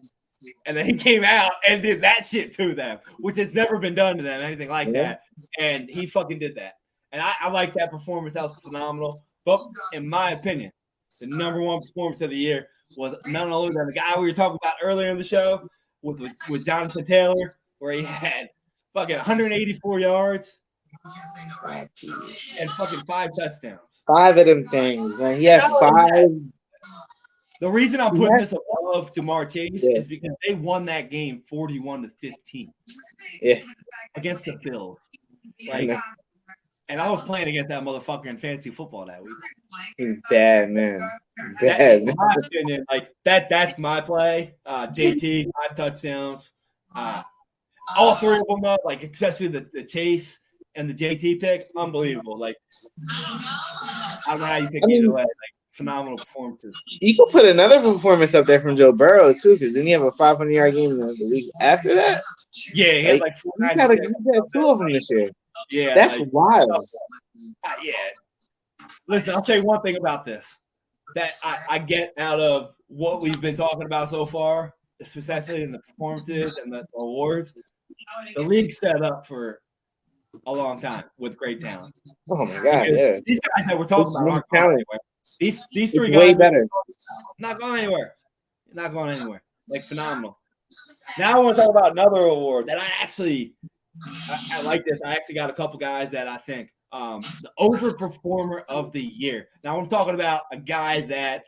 And then he came out and did that shit to them, which has never been done to them, anything like that. And he fucking did that. And I like that performance. That was phenomenal. But in my opinion, the number one performance of the year was none other than the guy we were talking about earlier in the show with Jonathan Taylor, where he had fucking 184 yards and fucking 5 touchdowns. 5 of them things, man. He had 5. The reason I'm putting this above Jamar Chase is because they won that game 41-15. Yeah. Against the Bills. Like, and I was playing against that motherfucker in fantasy football that week. He's bad, man. Bad. In my opinion, like that's my play. JT, 5 touchdowns. All 3 of them up, like especially the Chase and the JT pick, unbelievable. Like I don't know how you pick either way. Like phenomenal performances. You could put another performance up there from Joe Burrow too, because didn't he have a 500-yard game in the week after that? Yeah, he had like 496. He's had 2 of them this year. Yeah, that's like, wild. Yeah. Listen, I'll tell you one thing about this that I get out of what we've been talking about so far, especially in the performances and the awards. The league set up for a long time with great talent. Oh my God! Yeah, these guys that we're talking about aren't going anywhere. These 3 guys way better. Not going anywhere. Not going anywhere. Like phenomenal. Now I want to talk about another award that I like this. I actually got a couple guys that I think the overperformer of the year. Now I'm talking about a guy that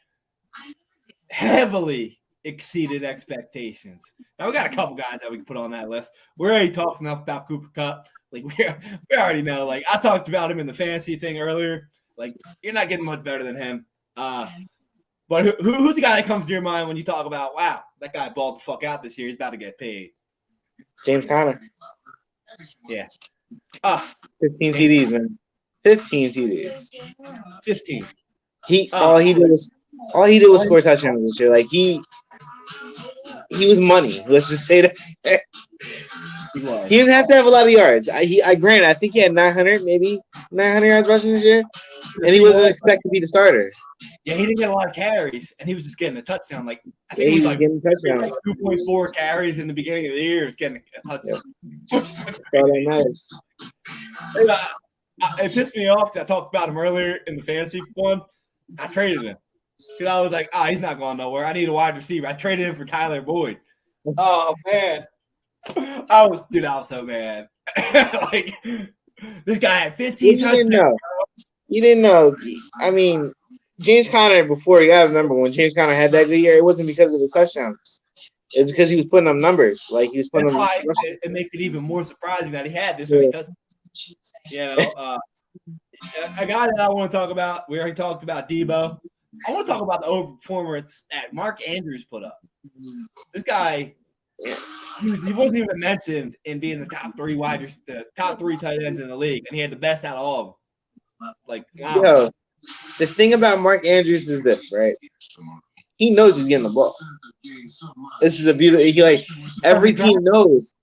heavily exceeded expectations. Now we got a couple guys that we can put on that list. We already talked enough about Cooper Kupp. Like we already know. Like I talked about him in the fantasy thing earlier. Like you're not getting much better than him. But who's the guy that comes to your mind when you talk about, wow, that guy balled the fuck out this year. He's about to get paid. James Conner. Yeah. 15 TDs, man. 15 TDs. 15. All he did was score touchdowns this year. Like he was money. Let's just say that. He didn't have to have a lot of yards. I granted, I think he had 900 yards rushing this year, and he wasn't expected to be the starter. Yeah, he didn't get a lot of carries, and he was just getting a touchdown. Like I think he he was like getting touchdowns. 2.4 carries in the beginning of the year. He was getting a touchdown. Nice. It pissed me off because I talked about him earlier in the fantasy one. I traded him because I was like, he's not going nowhere. I need a wide receiver. I traded him for Tyler Boyd. Oh man, I was so mad. Like this guy had 15 touchdowns. You didn't know. I mean, James Conner, before, you gotta remember, when James Conner had that good year, it wasn't because of the touchdowns. It was because he was putting up numbers. Like he was putting That's up. why it makes it even more surprising that he had this many touchdowns. You know, a guy that I want to talk about. We already talked about Debo. I want to talk about the overperformance that Mark Andrews put up. This guy, he wasn't even mentioned in being the top three tight ends in the league, and he had the best out of all of them. Like, wow. Yo, the thing about Mark Andrews is this, right? He knows he's getting the ball. This is a beautiful. Every team knows.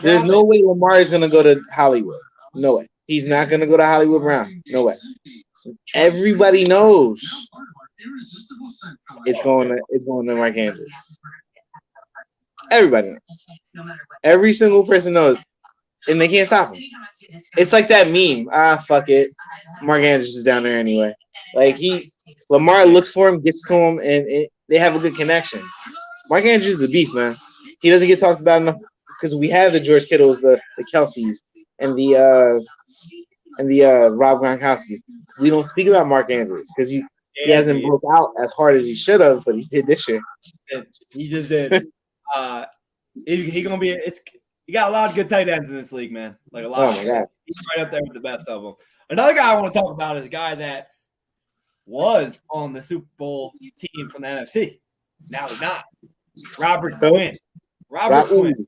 There's no way Lamar is gonna go to Hollywood. No way. He's not gonna go to Hollywood Brown. No way. Everybody knows it's going to Mark Andrews. Everybody knows. Every single person knows. And they can't stop him. It's like that meme. Fuck it. Mark Andrews is down there anyway. Like Lamar looks for him, gets to him, and they have a good connection. Mark Andrews is a beast, man. He doesn't get talked about enough because we have the George Kittles, the Kelseys, and the Rob Gronkowskis. We don't speak about Mark Andrews because he hasn't broke out as hard as he should have, but he did this year. He just did. He gonna be. You got a lot of good tight ends in this league, man. Like a lot. Oh my God. He's right up there with the best of them. Another guy I want to talk about is a guy that was on the Super Bowl team from the NFC. Now he's not. Robert Quinn. Robert Quinn.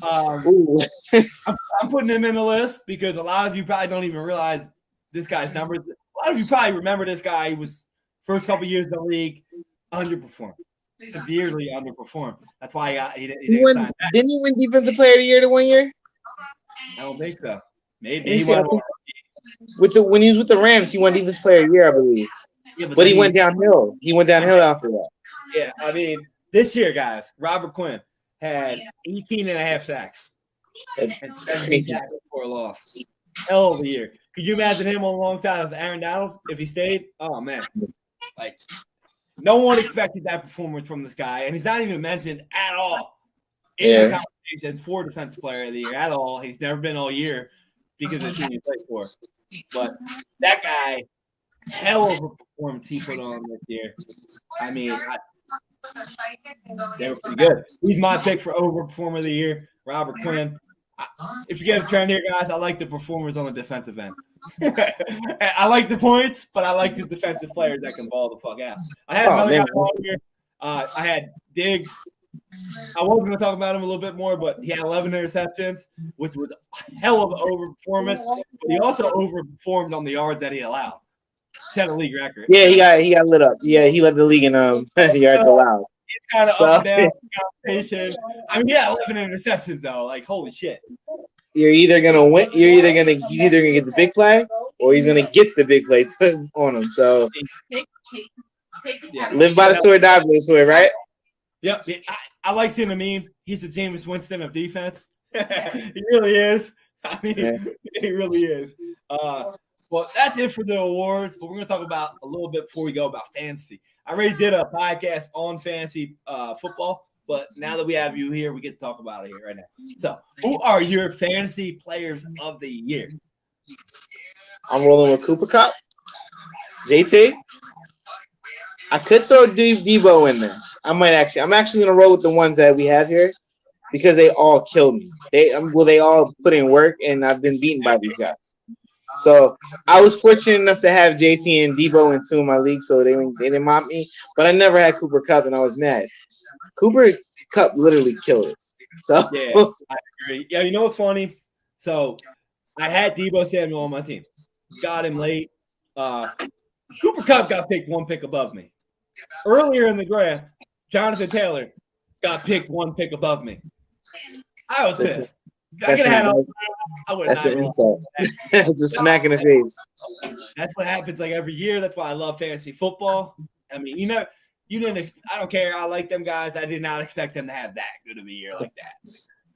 I'm putting him in the list because a lot of you probably don't even realize this guy's numbers. A lot of you probably remember this guy. He was first couple years in the league, underperformed. Severely underperformed. That's why he didn't sign back. Didn't he win Defensive Player of the Year the 1 year? I don't think so. Maybe he won. When he was with the Rams, he won Defensive Player of the Year, I believe. Yeah, but he went downhill. He went downhill after that. Yeah, I mean, this year, guys, Robert Quinn had 18 and a half sacks and 17 tackles for a loss. Hell of a year. Could you imagine him alongside of Aaron Donald if he stayed? Oh, man. Like, no one expected that performance from this guy, and he's not even mentioned at all in the conversation for Defensive Player of the Year at all. He's never been all year because of the team he plays for. But that guy, hell of a performance he put on this year. I mean, they were pretty good. He's my pick for overperformer of the year, Robert Quinn. If you get a trend here, guys, I like the performers on the defensive end. I like the points, but I like the defensive players that can ball the fuck out. I had another guy on here. I had Diggs. I was going to talk about him a little bit more, but he had 11 interceptions, which was a hell of an overperformance. But he also overperformed on the yards that he allowed. Set a league record. Yeah, he got lit up. Yeah, he led the league in yards allowed. It's kind of up and down competition. I mean, 11 interceptions though. Like, holy shit. He's either gonna get the big play or he's gonna get the big play on him. So live by the sword, die by the sword, right? Yep. I like seeing the meme. He's the Jameis Winston of defense. He really is. I mean, he really is. Well, that's it for the awards, but we're going to talk about a little bit before we go about fantasy. I already did a podcast on fantasy football, but now that we have you here, we get to talk about it here right now. So, who are your fantasy players of the year? I'm rolling with Cooper Kupp, JT. I could throw Debo in this. I'm actually gonna roll with the ones that we have here because they all killed me. They all put in work, and I've been beaten by these guys. So I was fortunate enough to have JT and Debo in 2 of my leagues, so they didn't mop me. But I never had Cooper Kupp, and I was mad. Cooper Kupp literally killed it. So Yeah, I agree. Yeah, you know what's funny? So I had Debo Samuel on my team. Got him late. Cooper Kupp got picked 1 pick above me. Earlier in the draft, Jonathan Taylor got picked 1 pick above me. I was pissed. I could have had. I would that's not. an insult. It's a smack in the face. That's what happens like every year. That's why I love fantasy football. I mean, you didn't. I don't care. I like them guys. I did not expect them to have that good of a year like that.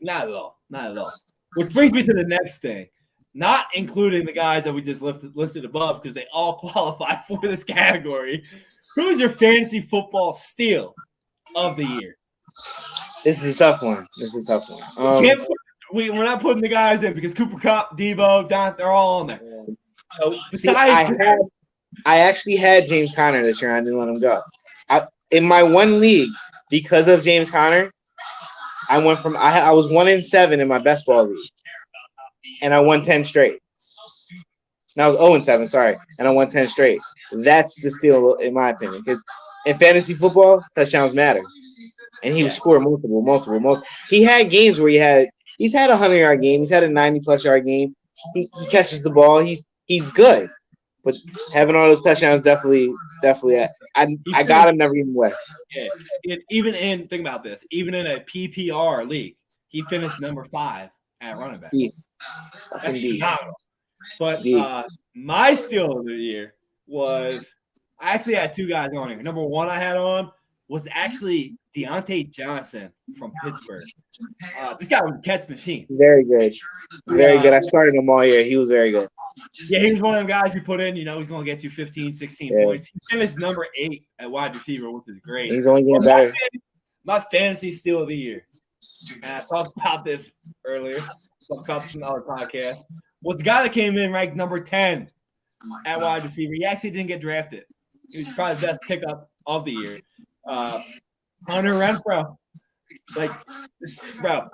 Not at all. Not at all. Which brings me to the next thing. Not including the guys that we just listed above because they all qualify for this category. Who's your fantasy football steal of the year? This is a tough one. We're not putting the guys in because Cooper Kupp, Debo, Don, they're all on there. So besides, I actually had James Conner this year. I didn't let him go. In my one league, because of James Conner, I went from I was 1-7 in my best ball league, and I won 10 straight. Now I was 0-7, sorry, and I won 10 straight. That's the steal, in my opinion, because in fantasy football, touchdowns matter, and he would score multiple. He had games where he's had a 100-yard game, he's had a 90+ yard game. He catches the ball. He's good, but having all those touchdowns definitely. I got him every way. Yeah, think about this. Even in a PPR league, he finished number 5 at running back. That's phenomenal. But my steal of the year was I actually had 2 guys on here. Number 1 I had on was actually Deontay Johnson from Pittsburgh. This guy was a catch machine. Very good. Very good. I started him all year. He was very good. Yeah, he was one of them guys you put in, he's going to get you 15, 16 points. He finished number 8 at wide receiver, which is great. He's only getting better. My fantasy steal of the year, and I talked about this earlier, talked about this in another podcast, was the guy that came in ranked number 10 at wide receiver. He actually didn't get drafted. He was probably the best pickup of the year. Hunter Renfrow. Bro.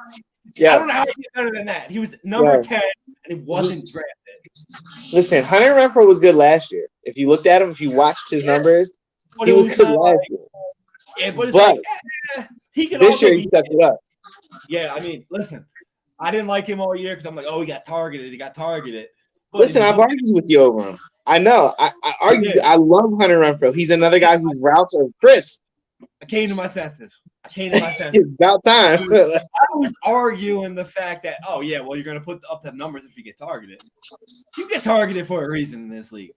Yeah. I don't know how he get better than that. He was number 10 and he wasn't drafted. Listen, Hunter Renfrow was good last year. If you looked at him, if you watched his numbers, he was good last year. Yeah, but he could this year he stepped it up. Yeah, I mean, listen, I didn't like him all year because I'm like, he got targeted. But listen, I've argued with you over him. I know. I argue. I love Hunter Renfrow. He's another guy whose routes are crisp. I came to my senses. It's about time. I was arguing the fact that, you're going to put up the numbers if you get targeted. You get targeted for a reason in this league.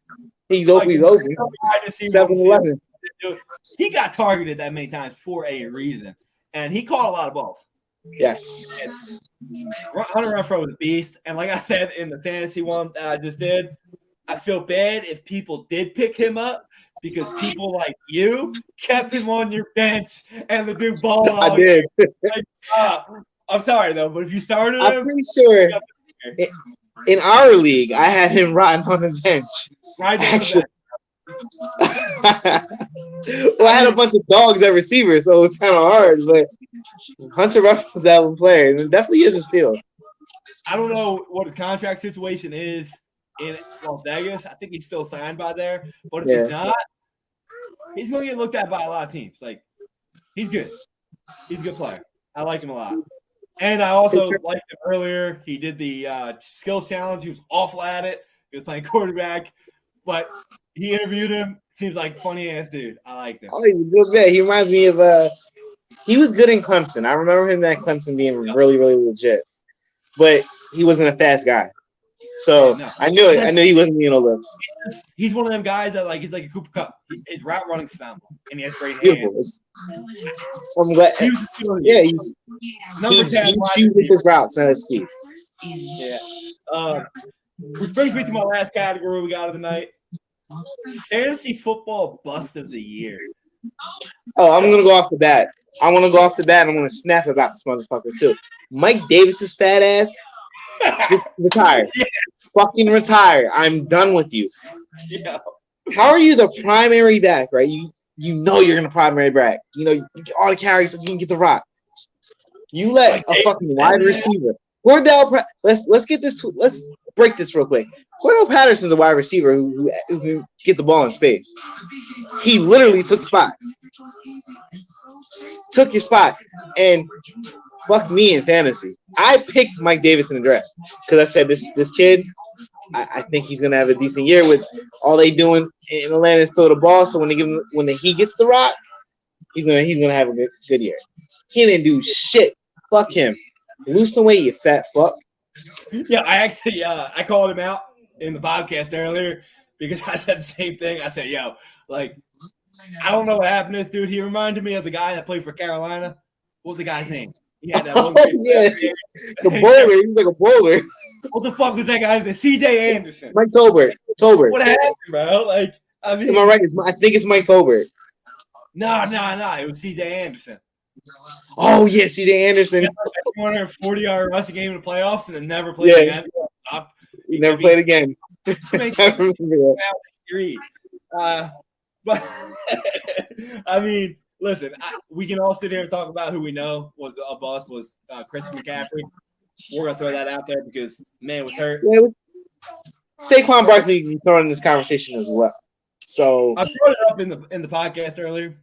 He's open. 7-11. He got targeted that many times for a reason, and he caught a lot of balls. Yes. And Hunter Renfrow was a beast, and like I said in the fantasy one that I just did, I feel bad if people did pick him up because people like you kept him on your bench and the dude ball. I did. I'm sorry though, but if you started him, I'm pretty sure in our league I had him riding on the bench. Well, I had a bunch of dogs at receiver, so it was kind of hard. But Hunter Renfrow's that one player, and it definitely is a steal. I don't know what his contract situation is in Las Vegas. I think he's still signed by there, but if he's not, he's going to get looked at by a lot of teams. Like, he's good. He's a good player. I like him a lot. And I also liked him earlier. He did the skills challenge. He was awful at it. He was playing quarterback, but he interviewed him. Seems like funny ass dude. I like him. He's a good bet. He reminds me of he was good in Clemson. I remember him at Clemson being really, really legit. But he wasn't a fast guy. So I knew it. I knew he wasn't being no lips. He's one of them guys that he's like a Cooper Kupp. His route running phenomenal, and he has great hands. I'm glad. He's number 10. He shoots his routes and his speed. Yeah. Which brings me to my last category we got of the night: fantasy football bust of the year. I'm gonna go off the bat. I want to go off the bat. And I'm gonna snap about this motherfucker too. Mike Davis's fat ass. Just retire. Yeah. Fucking retire. I'm done with you. Yeah. How are you the primary back, right? you know you're gonna primary back. You know, you get all the carries so you can get the rock. You let a fucking wide receiver. Let's get this. Let's break this real quick. Cordell Patterson's a wide receiver who can get the ball in space. He literally took spot. Took your spot and fucked me in fantasy. I picked Mike Davis in the draft because I said this kid. I think he's gonna have a decent year with all they doing in Atlanta is throw the ball. So when he gets the rock, he's gonna have a good year. He didn't do shit. Fuck him. Lose some weight, you fat fuck. Yeah, I actually I called him out in the podcast earlier because I said the same thing. I said, yo, like, I don't know what happened to this dude. He reminded me of the guy that played for Carolina. What was the guy's name? He had that one yeah, the bowler. He was like a bowler. What the fuck was that guy's name? C.J. Anderson. Mike Tolbert. What happened, bro? Like, I mean, am I right? I think it's Mike Tolbert. No. It was C.J. Anderson. Oh yeah, C.J. Anderson. He had like a 240-yard rushing game in the playoffs and then never played again. He never played again. But I mean, listen, we can all sit here and talk about who we know was a bust was Christian McCaffrey. We're gonna throw that out there because man was hurt. Yeah, Saquon Barkley can be thrown in this conversation as well. So I brought it up in the podcast earlier,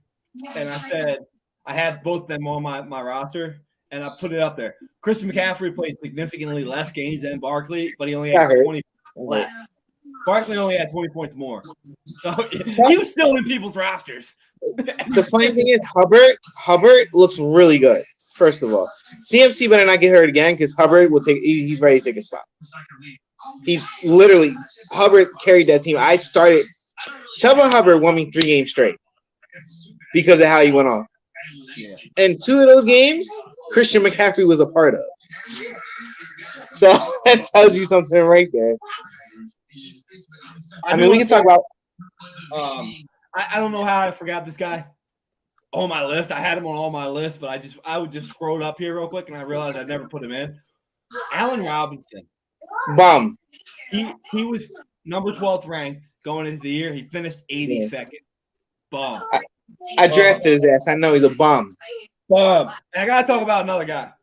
and I said I had both of them on my roster, and I put it up there. Christian McCaffrey played significantly less games than Barkley, but he only had 20 less. Barkley only had 20 points more. So he was still in people's rosters. The funny thing is Hubbard looks really good, first of all. CMC better not get hurt again because Hubbard he's ready to take a spot. He's literally Hubbard carried that team. Chuba Hubbard won me 3 games straight because of how he went off. Yeah. And 2 of those games, Christian McCaffrey was a part of. So that tells you something right there. I mean, we can talk about. I don't know how I forgot this guy on my list. I had him on all my lists, but I would just scroll up here real quick, and I realized I never put him in. Allen Robinson, bum. He was number 12th ranked going into the year. He finished 82nd. Bum. I drafted his ass. I know he's a bum. Bum. And I gotta talk about another guy.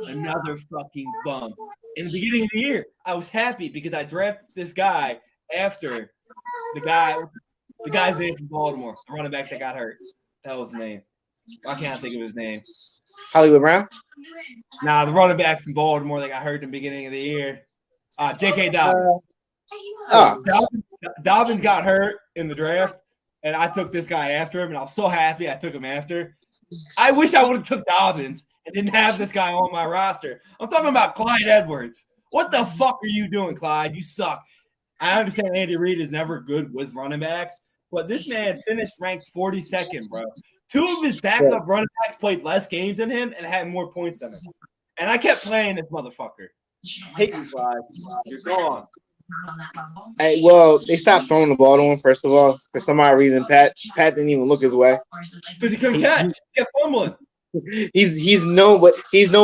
Another fucking bum. In the beginning of the year, I was happy because I drafted this guy after the guy's name from Baltimore, the running back that got hurt. That was his name. Why can't I think of his name? Hollywood Brown? Nah, the running back from Baltimore that got hurt in the beginning of the year. J.K. Dobbins. Dobbins got hurt in the draft, and I took this guy after him, and I was so happy I took him after. I wish I would have took Dobbins and didn't have this guy on my roster. I'm talking about Clyde Edwards. What the fuck are you doing, Clyde? You suck. I understand Andy Reid is never good with running backs, but this man finished ranked 42nd, bro. 2 of his backup running backs played less games than him and had more points than him. And I kept playing this motherfucker. Hate you, Clyde. You're gone. Hey, well, they stopped throwing the ball to him, first of all. For some odd reason, Pat didn't even look his way. Because he couldn't catch. He kept fumbling. He's known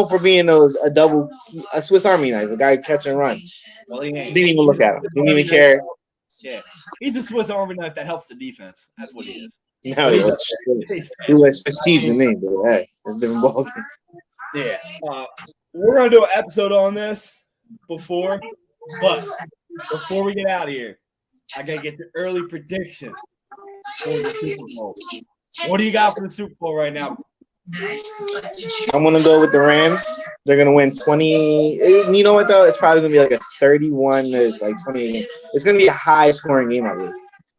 for being a Swiss Army knife, a guy catch and run. Well, he ain't. Didn't even look at him. Didn't even care. Yeah, he's a Swiss Army knife that helps the defense. That's what he is. No, he likes Swiss cheese to me, but hey, it's a different ball. Yeah, we're gonna do an episode on this before we get out of here, I gotta get the early prediction for the Super Bowl. What do you got for the Super Bowl right now? I'm gonna go with the Rams. They're gonna win 20. You know what though? It's probably gonna be like a 31 to like 20. It's gonna be a high scoring game, I believe.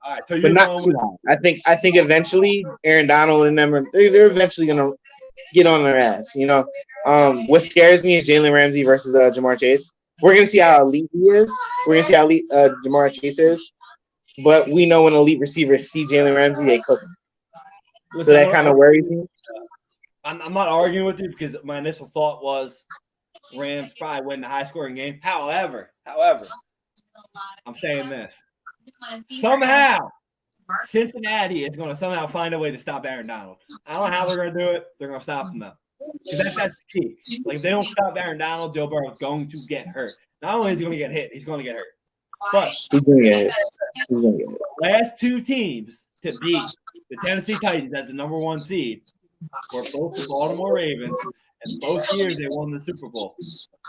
All right, so but not too high. I think eventually Aaron Donald and them they're eventually gonna get on their ass. You know, what scares me is Jalen Ramsey versus Jamar Chase. We're gonna see how elite he is. We're gonna see how elite Jamar Chase is. But we know when elite receivers see Jalen Ramsey, they cook him. So that kind of worries me. I'm not arguing with you because my initial thought was Rams probably win the high-scoring game. However, I'm saying this. Somehow, Cincinnati is going to somehow find a way to stop Aaron Donald. I don't know how they're going to do it. They're going to stop him, though. Because that's the key. Like, if they don't stop Aaron Donald, Joe Burrow is going to get hurt. Not only is he going to get hit, he's going to get hurt. But he's going to get hit. Last 2 teams to beat the Tennessee Titans as the number 1 seed were both the Baltimore Ravens, and both years they won the Super Bowl.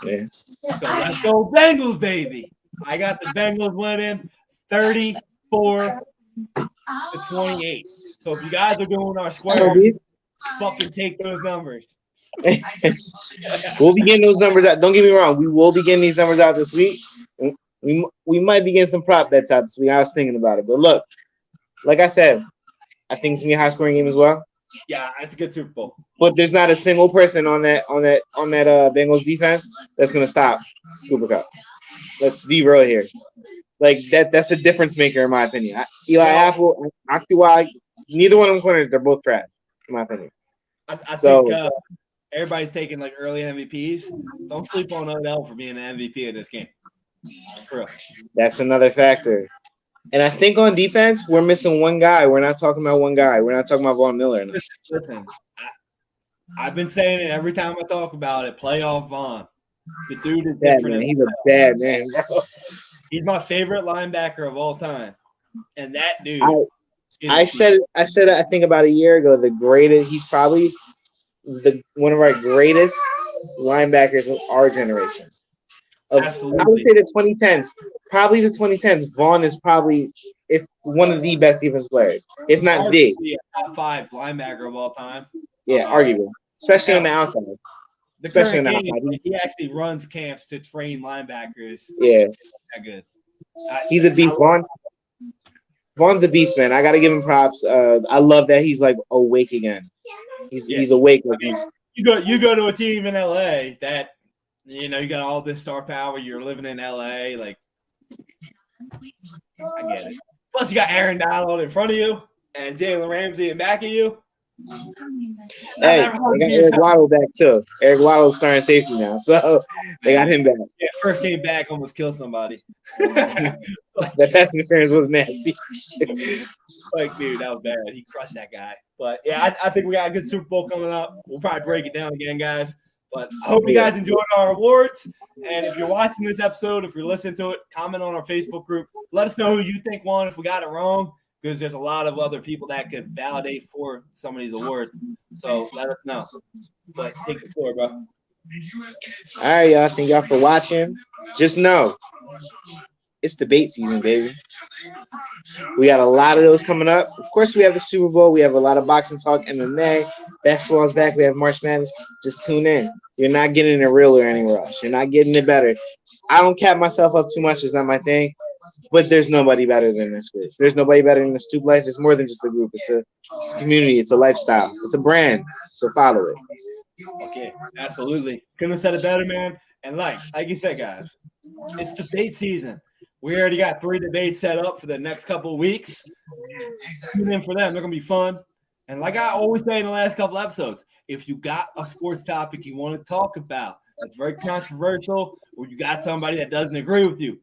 Yeah. So let's go Bengals, baby. I got the Bengals winning 34-28. So if you guys are doing our squares, fucking take those numbers. We'll be getting those numbers out. Don't get me wrong. We will be getting these numbers out this week. We might be getting some prop bets out this week. I was thinking about it. But look, like I said, I think it's going to be a high-scoring game as well. Yeah, it's a good Super Bowl. But there's not a single person on that Bengals defense that's going to stop Cooper Kupp. Let's be real here. Like that's a difference maker in my opinion. Eli Apple, Akiwa, neither one of them corners, they're both trash in my opinion. I think everybody's taking like early MVPs. Don't sleep on Odell for being an MVP of this game. For real. That's another factor. And I think on defense, we're missing one guy. We're not talking about one guy. We're not talking about Von Miller. Listen, I've been saying it every time I talk about it. Playoff Von. The dude is different. Man. He's a bad man. He's my favorite linebacker of all time. And that dude. I said I think about a year ago, the greatest, he's probably one of our greatest linebackers of our generation. Absolutely. I would say the 2010s. Probably the 2010s. Vaughn is probably one of the best defense players, if not the top 5 linebacker of all time. Yeah, arguably, especially on the outside. Especially on the outside, he actually runs camps to train linebackers. Yeah, that good. He's a beast. Vaughn's a beast, man. I gotta give him props. I love that he's like awake again. He's awake. Like you go to a team in LA that. You got all this star power. You're living in LA. Like, I get it. Plus, you got Aaron Donald in front of you and Jalen Ramsey in back of you. Hey, they got Eric Waddle back, too. Eric Waddle's starting safety now. So, they got him back. Yeah, first game back almost killed somebody. That pass interference was nasty. Like, dude, that was bad. He crushed that guy. But, yeah, I think we got a good Super Bowl coming up. We'll probably break it down again, guys. But I hope you guys enjoyed our awards. And if you're watching this episode, if you're listening to it, comment on our Facebook group. Let us know who you think won if we got it wrong, because there's a lot of other people that could validate for some of these awards. So let us know. But take the floor, bro. All right, y'all. Thank y'all for watching. Just know, it's debate season, baby. We got a lot of those coming up. Of course, we have the Super Bowl. We have a lot of boxing talk, MMA. Basketball's back. We have March Madness. Just tune in. You're not getting it real or anywhere else. You're not getting it better. I don't cap myself up too much. It's not my thing. But there's nobody better than this group. There's nobody better than the Stoop Life. It's more than just a group. It's a community. It's a lifestyle. It's a brand. So follow it. Okay, absolutely. Couldn't have said it better, man. And like you said, guys, it's debate season. We already got 3 debates set up for the next couple of weeks. Tune in for them. They're going to be fun. And like I always say in the last couple episodes, if you got a sports topic you want to talk about that's very controversial, or you got somebody that doesn't agree with you,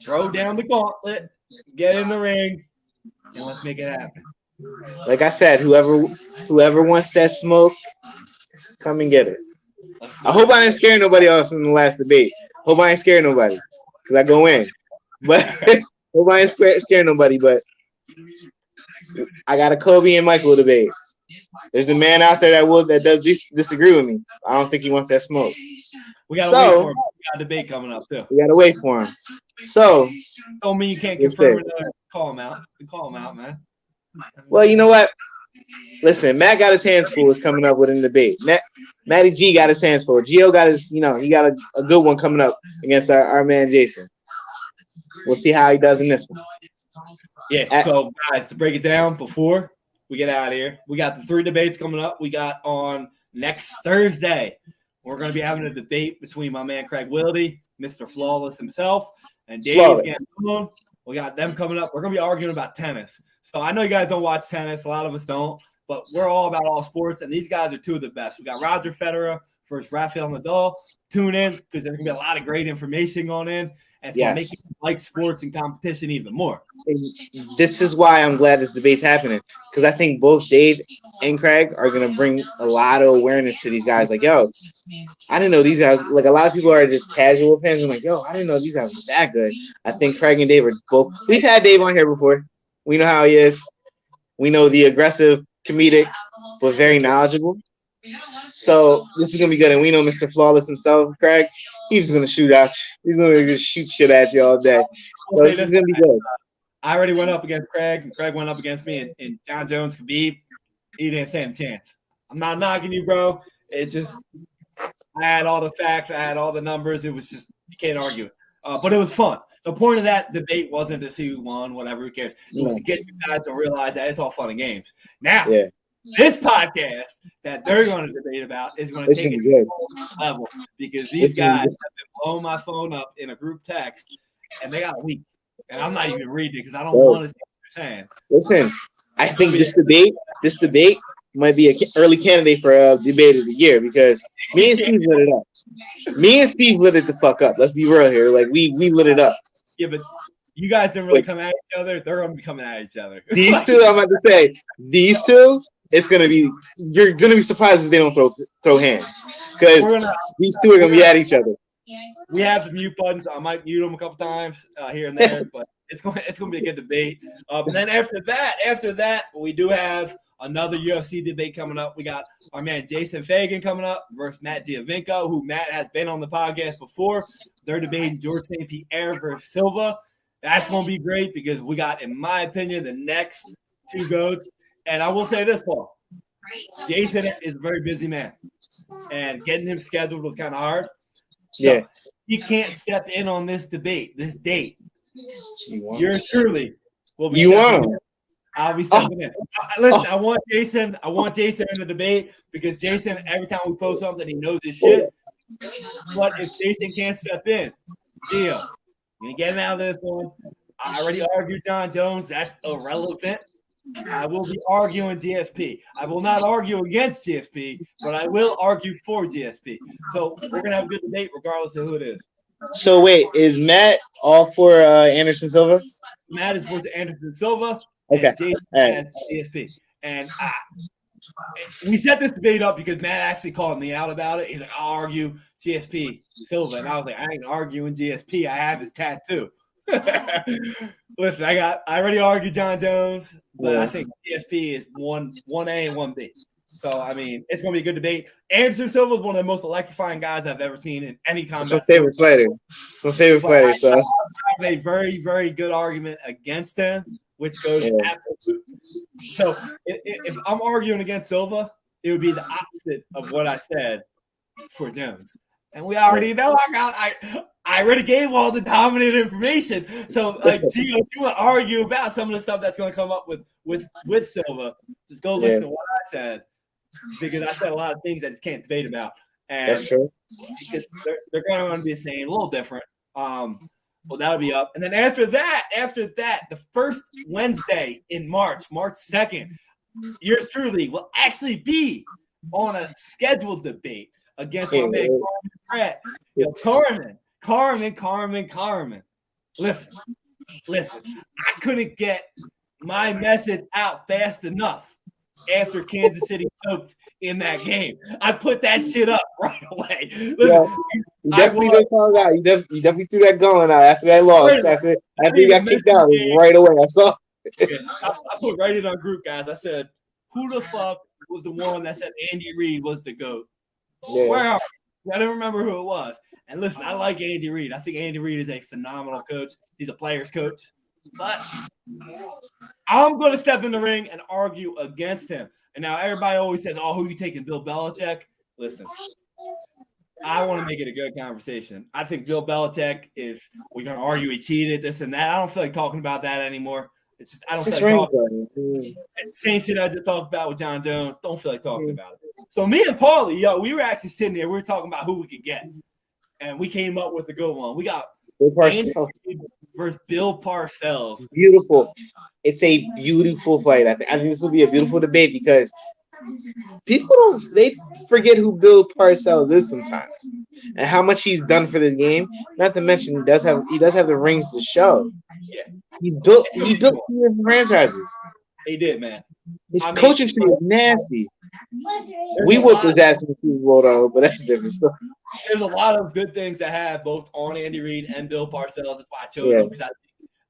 throw down the gauntlet, get in the ring, and let's make it happen. Like I said, whoever wants that smoke, come and get it. I hope I didn't scare nobody else in the last debate. Hope I ain't scared nobody because I go in. But hope I ain't scare nobody. But I got a Kobe and Michael debate. There's a man out there that does disagree with me. I don't think he wants that smoke. We gotta wait for him. We got a debate coming up too. We gotta wait for him. So don't mean you can't confirm it. Call him out. Call him out, man. Well, you know what? Listen, Matt got his hands full. Is coming up with a debate. Matty G got his hands full. Gio got his, he got a good one coming up against our man Jason. We'll see how he does in this one. Yeah. So, guys, to break it down before we get out of here, we got the 3 debates coming up. We got on next Thursday. We're going to be having a debate between my man Craig Wildy, Mr. Flawless himself, and Dave Gambone. We got them coming up. We're going to be arguing about tennis. So I know you guys don't watch tennis. A lot of us don't. But we're all about all sports, and these guys are 2 of the best. We got Roger Federer versus Rafael Nadal. Tune in because there's going to be a lot of great information going in, and it's going to make you like sports and competition even more. This is why I'm glad this debate's happening, because I think both Dave and Craig are going to bring a lot of awareness to these guys. Like, yo, I didn't know these guys. Like, a lot of people are just casual fans. I'm like, yo, I didn't know these guys were that good. I think Craig and Dave are both. We've had Dave on here before. We know how he is. We know the aggressive, comedic, but very knowledgeable. So this is gonna be good. And we know Mr. Flawless himself, Craig. He's just gonna shoot at you. He's gonna just shoot shit at you all day. I'll So say this is this: gonna be good. I already went up against Craig, and Craig went up against me, and John Jones, Khabib, he didn't stand a chance. I'm not knocking you, bro. It's just I had all the facts, I had all the numbers. It was just you can't argue it. But it was fun. The point of that debate wasn't to see who won, whatever, who cares. It was to get you guys to realize that it's all fun and games. Now, this podcast that they're going to debate about is going to take it to a whole level because these guys have been blowing my phone up in a group text, and they got a week. And I'm not even reading it because I don't want to see what they're saying. Listen, I think this debate might be an early candidate for a debate of the year because me and Steve lit it up. Me and Steve lit it the fuck up. Let's be real here. Like we lit it up. Yeah, but you guys didn't really come at each other. They're gonna be coming at each other. These two, I'm about to say, these two, it's gonna be. You're gonna be surprised if they don't throw hands because these two are gonna be at each other. We have the mute buttons. I might mute them a couple times here and there, but it's gonna be a good debate. And then after that, we do have another UFC debate coming up. We got our man Jason Fagan coming up versus Matt Giovinco, who Matt has been on the podcast before. They're debating George St. Pierre versus Silva. That's gonna be great because we got, in my opinion, the next two goats. And I will say this, Paul. Jason is a very busy man, and getting him scheduled was kind of hard. So he can't step in on this debate, this date. Yours truly will be. I'll be stepping in. Listen, I want Jason in the debate because Jason, every time we post something, he knows his shit. But if Jason can't step in, deal. You ain't getting out of this one. I already argued John Jones. That's irrelevant. I will be arguing GSP. I will not argue against GSP, but I will argue for GSP. So we're going to have a good debate regardless of who it is. So wait, is Matt all for Anderson Silva? Matt is for Anderson Silva. Okay. And Jason has GSP. And we set this debate up because Matt actually called me out about it. He's like, I'll argue GSP Silva. And I was like, I ain't arguing GSP. I have his tattoo. Listen, I already argued John Jones, but I think GSP is 1A and 1B. So, I mean, it's going to be a good debate. Anderson Silva is one of the most electrifying guys I've ever seen in any combat. It's my favorite fighter. It's my favorite fighter. So I have a very, very good argument against him, which goes absolutely. So, if I'm arguing against Silva, it would be the opposite of what I said for Jones. And we already know I already gave all the dominant information. So, like, Gio, if you want to argue about some of the stuff that's going to come up with Silva, just go listen to what I said. Because I said a lot of things that you can't debate about. And that's true. Because they're going to be saying a little different. Well, that'll be up. And then after that, the first Wednesday in March 2nd, yours truly will actually be on a scheduled debate against my man Carmen Pratt. Yo, Carmen. Listen. I couldn't get my message out fast enough after Kansas City choked in that game. I put that shit up right away. Listen, you definitely did call it out. You definitely threw that going out after that loss. After you got kicked out right away. I saw. I put right in our group, guys. I said, who the fuck was the one that said Andy Reid was the GOAT? Yeah. Where are you? I don't remember who it was. And listen, I like Andy Reid. I think Andy Reid is a phenomenal coach. He's a player's coach. But I'm going to step in the ring and argue against him. And now everybody always says, oh, who you taking, Bill Belichick? Listen, I want to make it a good conversation. I think Bill Belichick we're going to argue he cheated, this and that. I don't feel like talking about that anymore. It's just, I don't feel like talking about it. Same shit I just talked about with John Jones. Don't feel like talking about it. So me and Paulie, we were actually sitting there. We were talking about who we could get. And we came up with a good one. We got Andy versus Bill Parcells. Beautiful. It's a beautiful fight. I think this will be a beautiful debate because people they forget who Bill Parcells is sometimes and how much he's done for this game. Not to mention he does have the rings to show. Yeah. He built 2 different franchises. He did, man. His coaching tree is nasty. We whooped his ass in the Super Bowl though, but that's a different story. There's a lot of good things to have both on Andy Reid and Bill Parcells. That's why I chose him because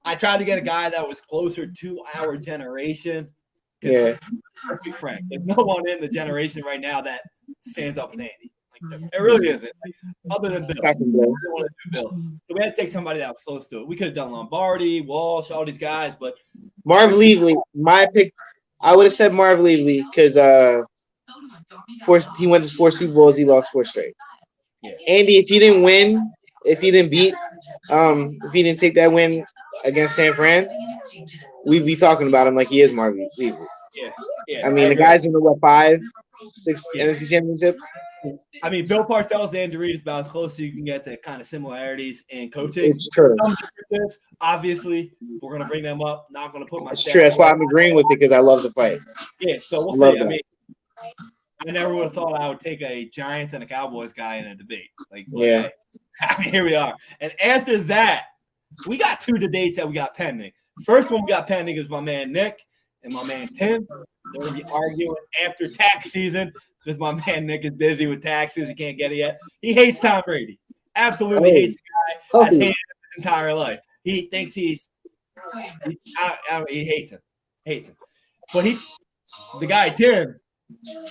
I tried to get a guy that was closer to our generation Yeah. Let's be frank. There's no one in the generation right now that stands up with Andy. Like, it really isn't. Like, other than Bill. So we had to take somebody that was close to it. We could have done Lombardi, Walsh, all these guys, but Marv Levy, my pick, I would have said Marv Levy because he went to 4 Super Bowls, he lost 4 straight. Yeah. Andy, if he didn't win, if he didn't beat, if he didn't take that win against San Fran, we'd be talking about him like he is Marv Levy. Yeah. I mean, the guy's in the 5, 6 NFC championships. I mean, Bill Parcells and Andy Reid is about as close as you can get to kind of similarities in coaching. It's true. Some differences, obviously, we're going to bring them up. Not going to put my. It's true. That's why I'm agreeing with it because I love the fight. Yeah, so we'll see. That. I mean, I never would have thought I would take a Giants and a Cowboys guy in a debate. Like, yeah. I mean, here we are. And after that, we got 2 debates that we got pending. First one we got pending is my man Nick and my man Tim. They're going to be arguing after tax season because my man Nick is busy with taxes. He can't get it yet. He hates Tom Brady. Absolutely hates the guy. Has hated him his entire life. He thinks he hates him. Hates him. But the guy Tim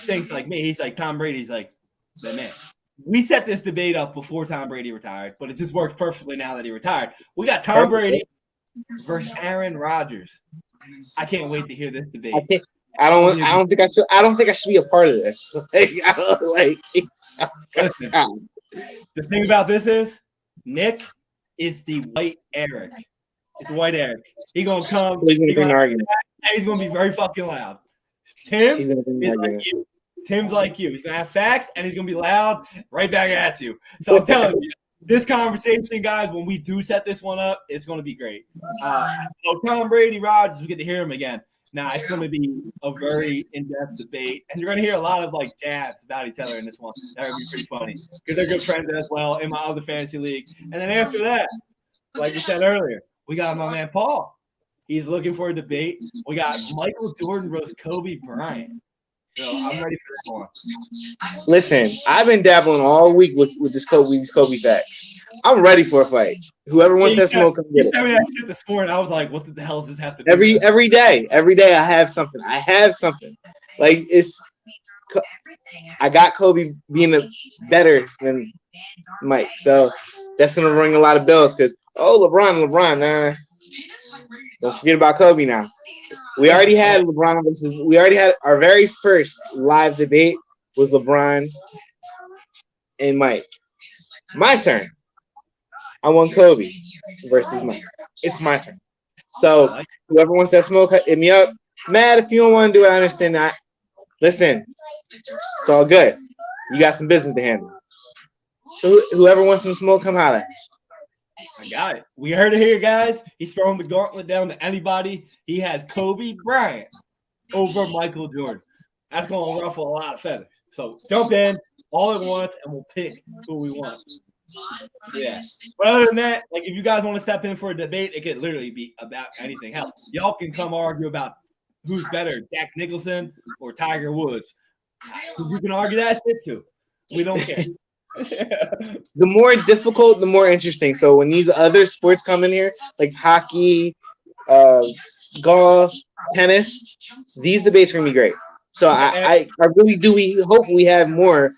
thinks like me. He's like, Tom Brady's like the man. We set this debate up before Tom Brady retired, but it just works perfectly now that he retired. We got Tom Brady versus Aaron Rodgers. I can't wait to hear this debate. I don't think I should be a part of this. Listen, the thing about this is Nick is the white Eric. It's the white Eric. He's gonna come. He's gonna be very fucking loud. Tim is like you. Tim's like you. He's gonna have facts and he's gonna be loud right back at you. So I'm telling you, this conversation, guys, when we do set this one up, it's gonna be great. Tom Brady, Rodgers, we get to hear him again. Now it's going to be a very in-depth debate, and you're going to hear a lot of like jabs about each other in this one. That would be pretty funny because they're good friends as well in my other fantasy league. And then after that, like you said earlier, we got my man Paul. He's looking for a debate. We got Michael Jordan versus Kobe Bryant. So I'm ready for this one. Listen, I've been dabbling all week with these Kobe facts. I'm ready for a fight. Whoever wants that smoke, come get it. You sent me that shit this morning. I was like, what the hell does this have to do? Every day I have something. Like I got Kobe being better than Mike, so that's gonna ring a lot of bells. Because LeBron, nah. Don't forget about Kobe now. We already had LeBron versus. We already had our very first live debate was LeBron and Mike. My turn. I want Kobe versus Mike. It's my turn. So whoever wants that smoke, hit me up. Matt, if you don't want to do it, I understand that. Listen, it's all good. You got some business to handle. So whoever wants some smoke, come holler. I got it. We heard it here, guys. He's throwing the gauntlet down to anybody. He has Kobe Bryant over Michael Jordan. That's going to ruffle a lot of feathers. So jump in all at once, and we'll pick who we want. Yeah. But other than that, like if you guys want to step in for a debate, it could literally be about anything. Hell, y'all can come argue about who's better, Jack Nicholson or Tiger Woods. You can argue that shit too. We don't care. The more difficult, the more interesting. So when these other sports come in here, like hockey, golf, tennis, these debates are gonna be great. So I really do. We hope we have more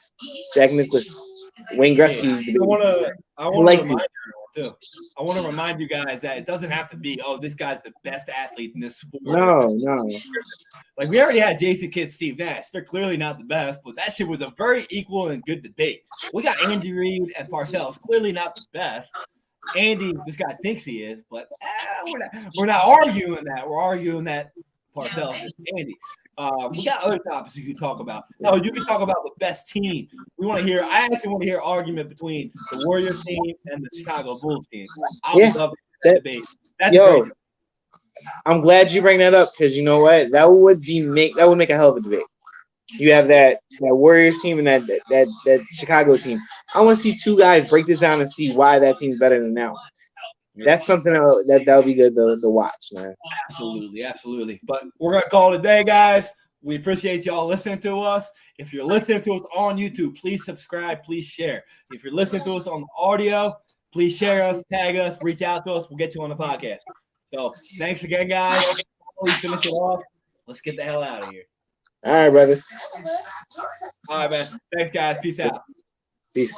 Jack Nicklaus, Wayne Gretzky. Yeah. I want to remind you guys that it doesn't have to be, oh, this guy's the best athlete in this sport. No. Like we already had Jason Kidd, Steve Nash. They're clearly not the best, but that shit was a very equal and good debate. We got Andy Reid and Parcells, clearly not the best. Andy, this guy thinks he is, but we're not arguing that. We're arguing that Parcells is Andy. We got other topics you can talk about. No, you can talk about the best team. I actually want to hear argument between the Warriors team and the Chicago Bulls team. I would love that debate. That's great. I'm glad you bring that up because you know what? That would make a hell of a debate. You have that Warriors team and that Chicago team. I want to see two guys break this down and see why that team's better than that one. That's something that would be good to watch, man. Absolutely. But we're going to call it a day, guys. We appreciate y'all listening to us. If you're listening to us on YouTube, please subscribe, please share. If you're listening to us on the audio, please share us, tag us, reach out to us. We'll get you on the podcast. So thanks again, guys. Before we finish it off, Let's get the hell out of here. All right, brothers. All right, man. Thanks, guys. Peace out. Peace.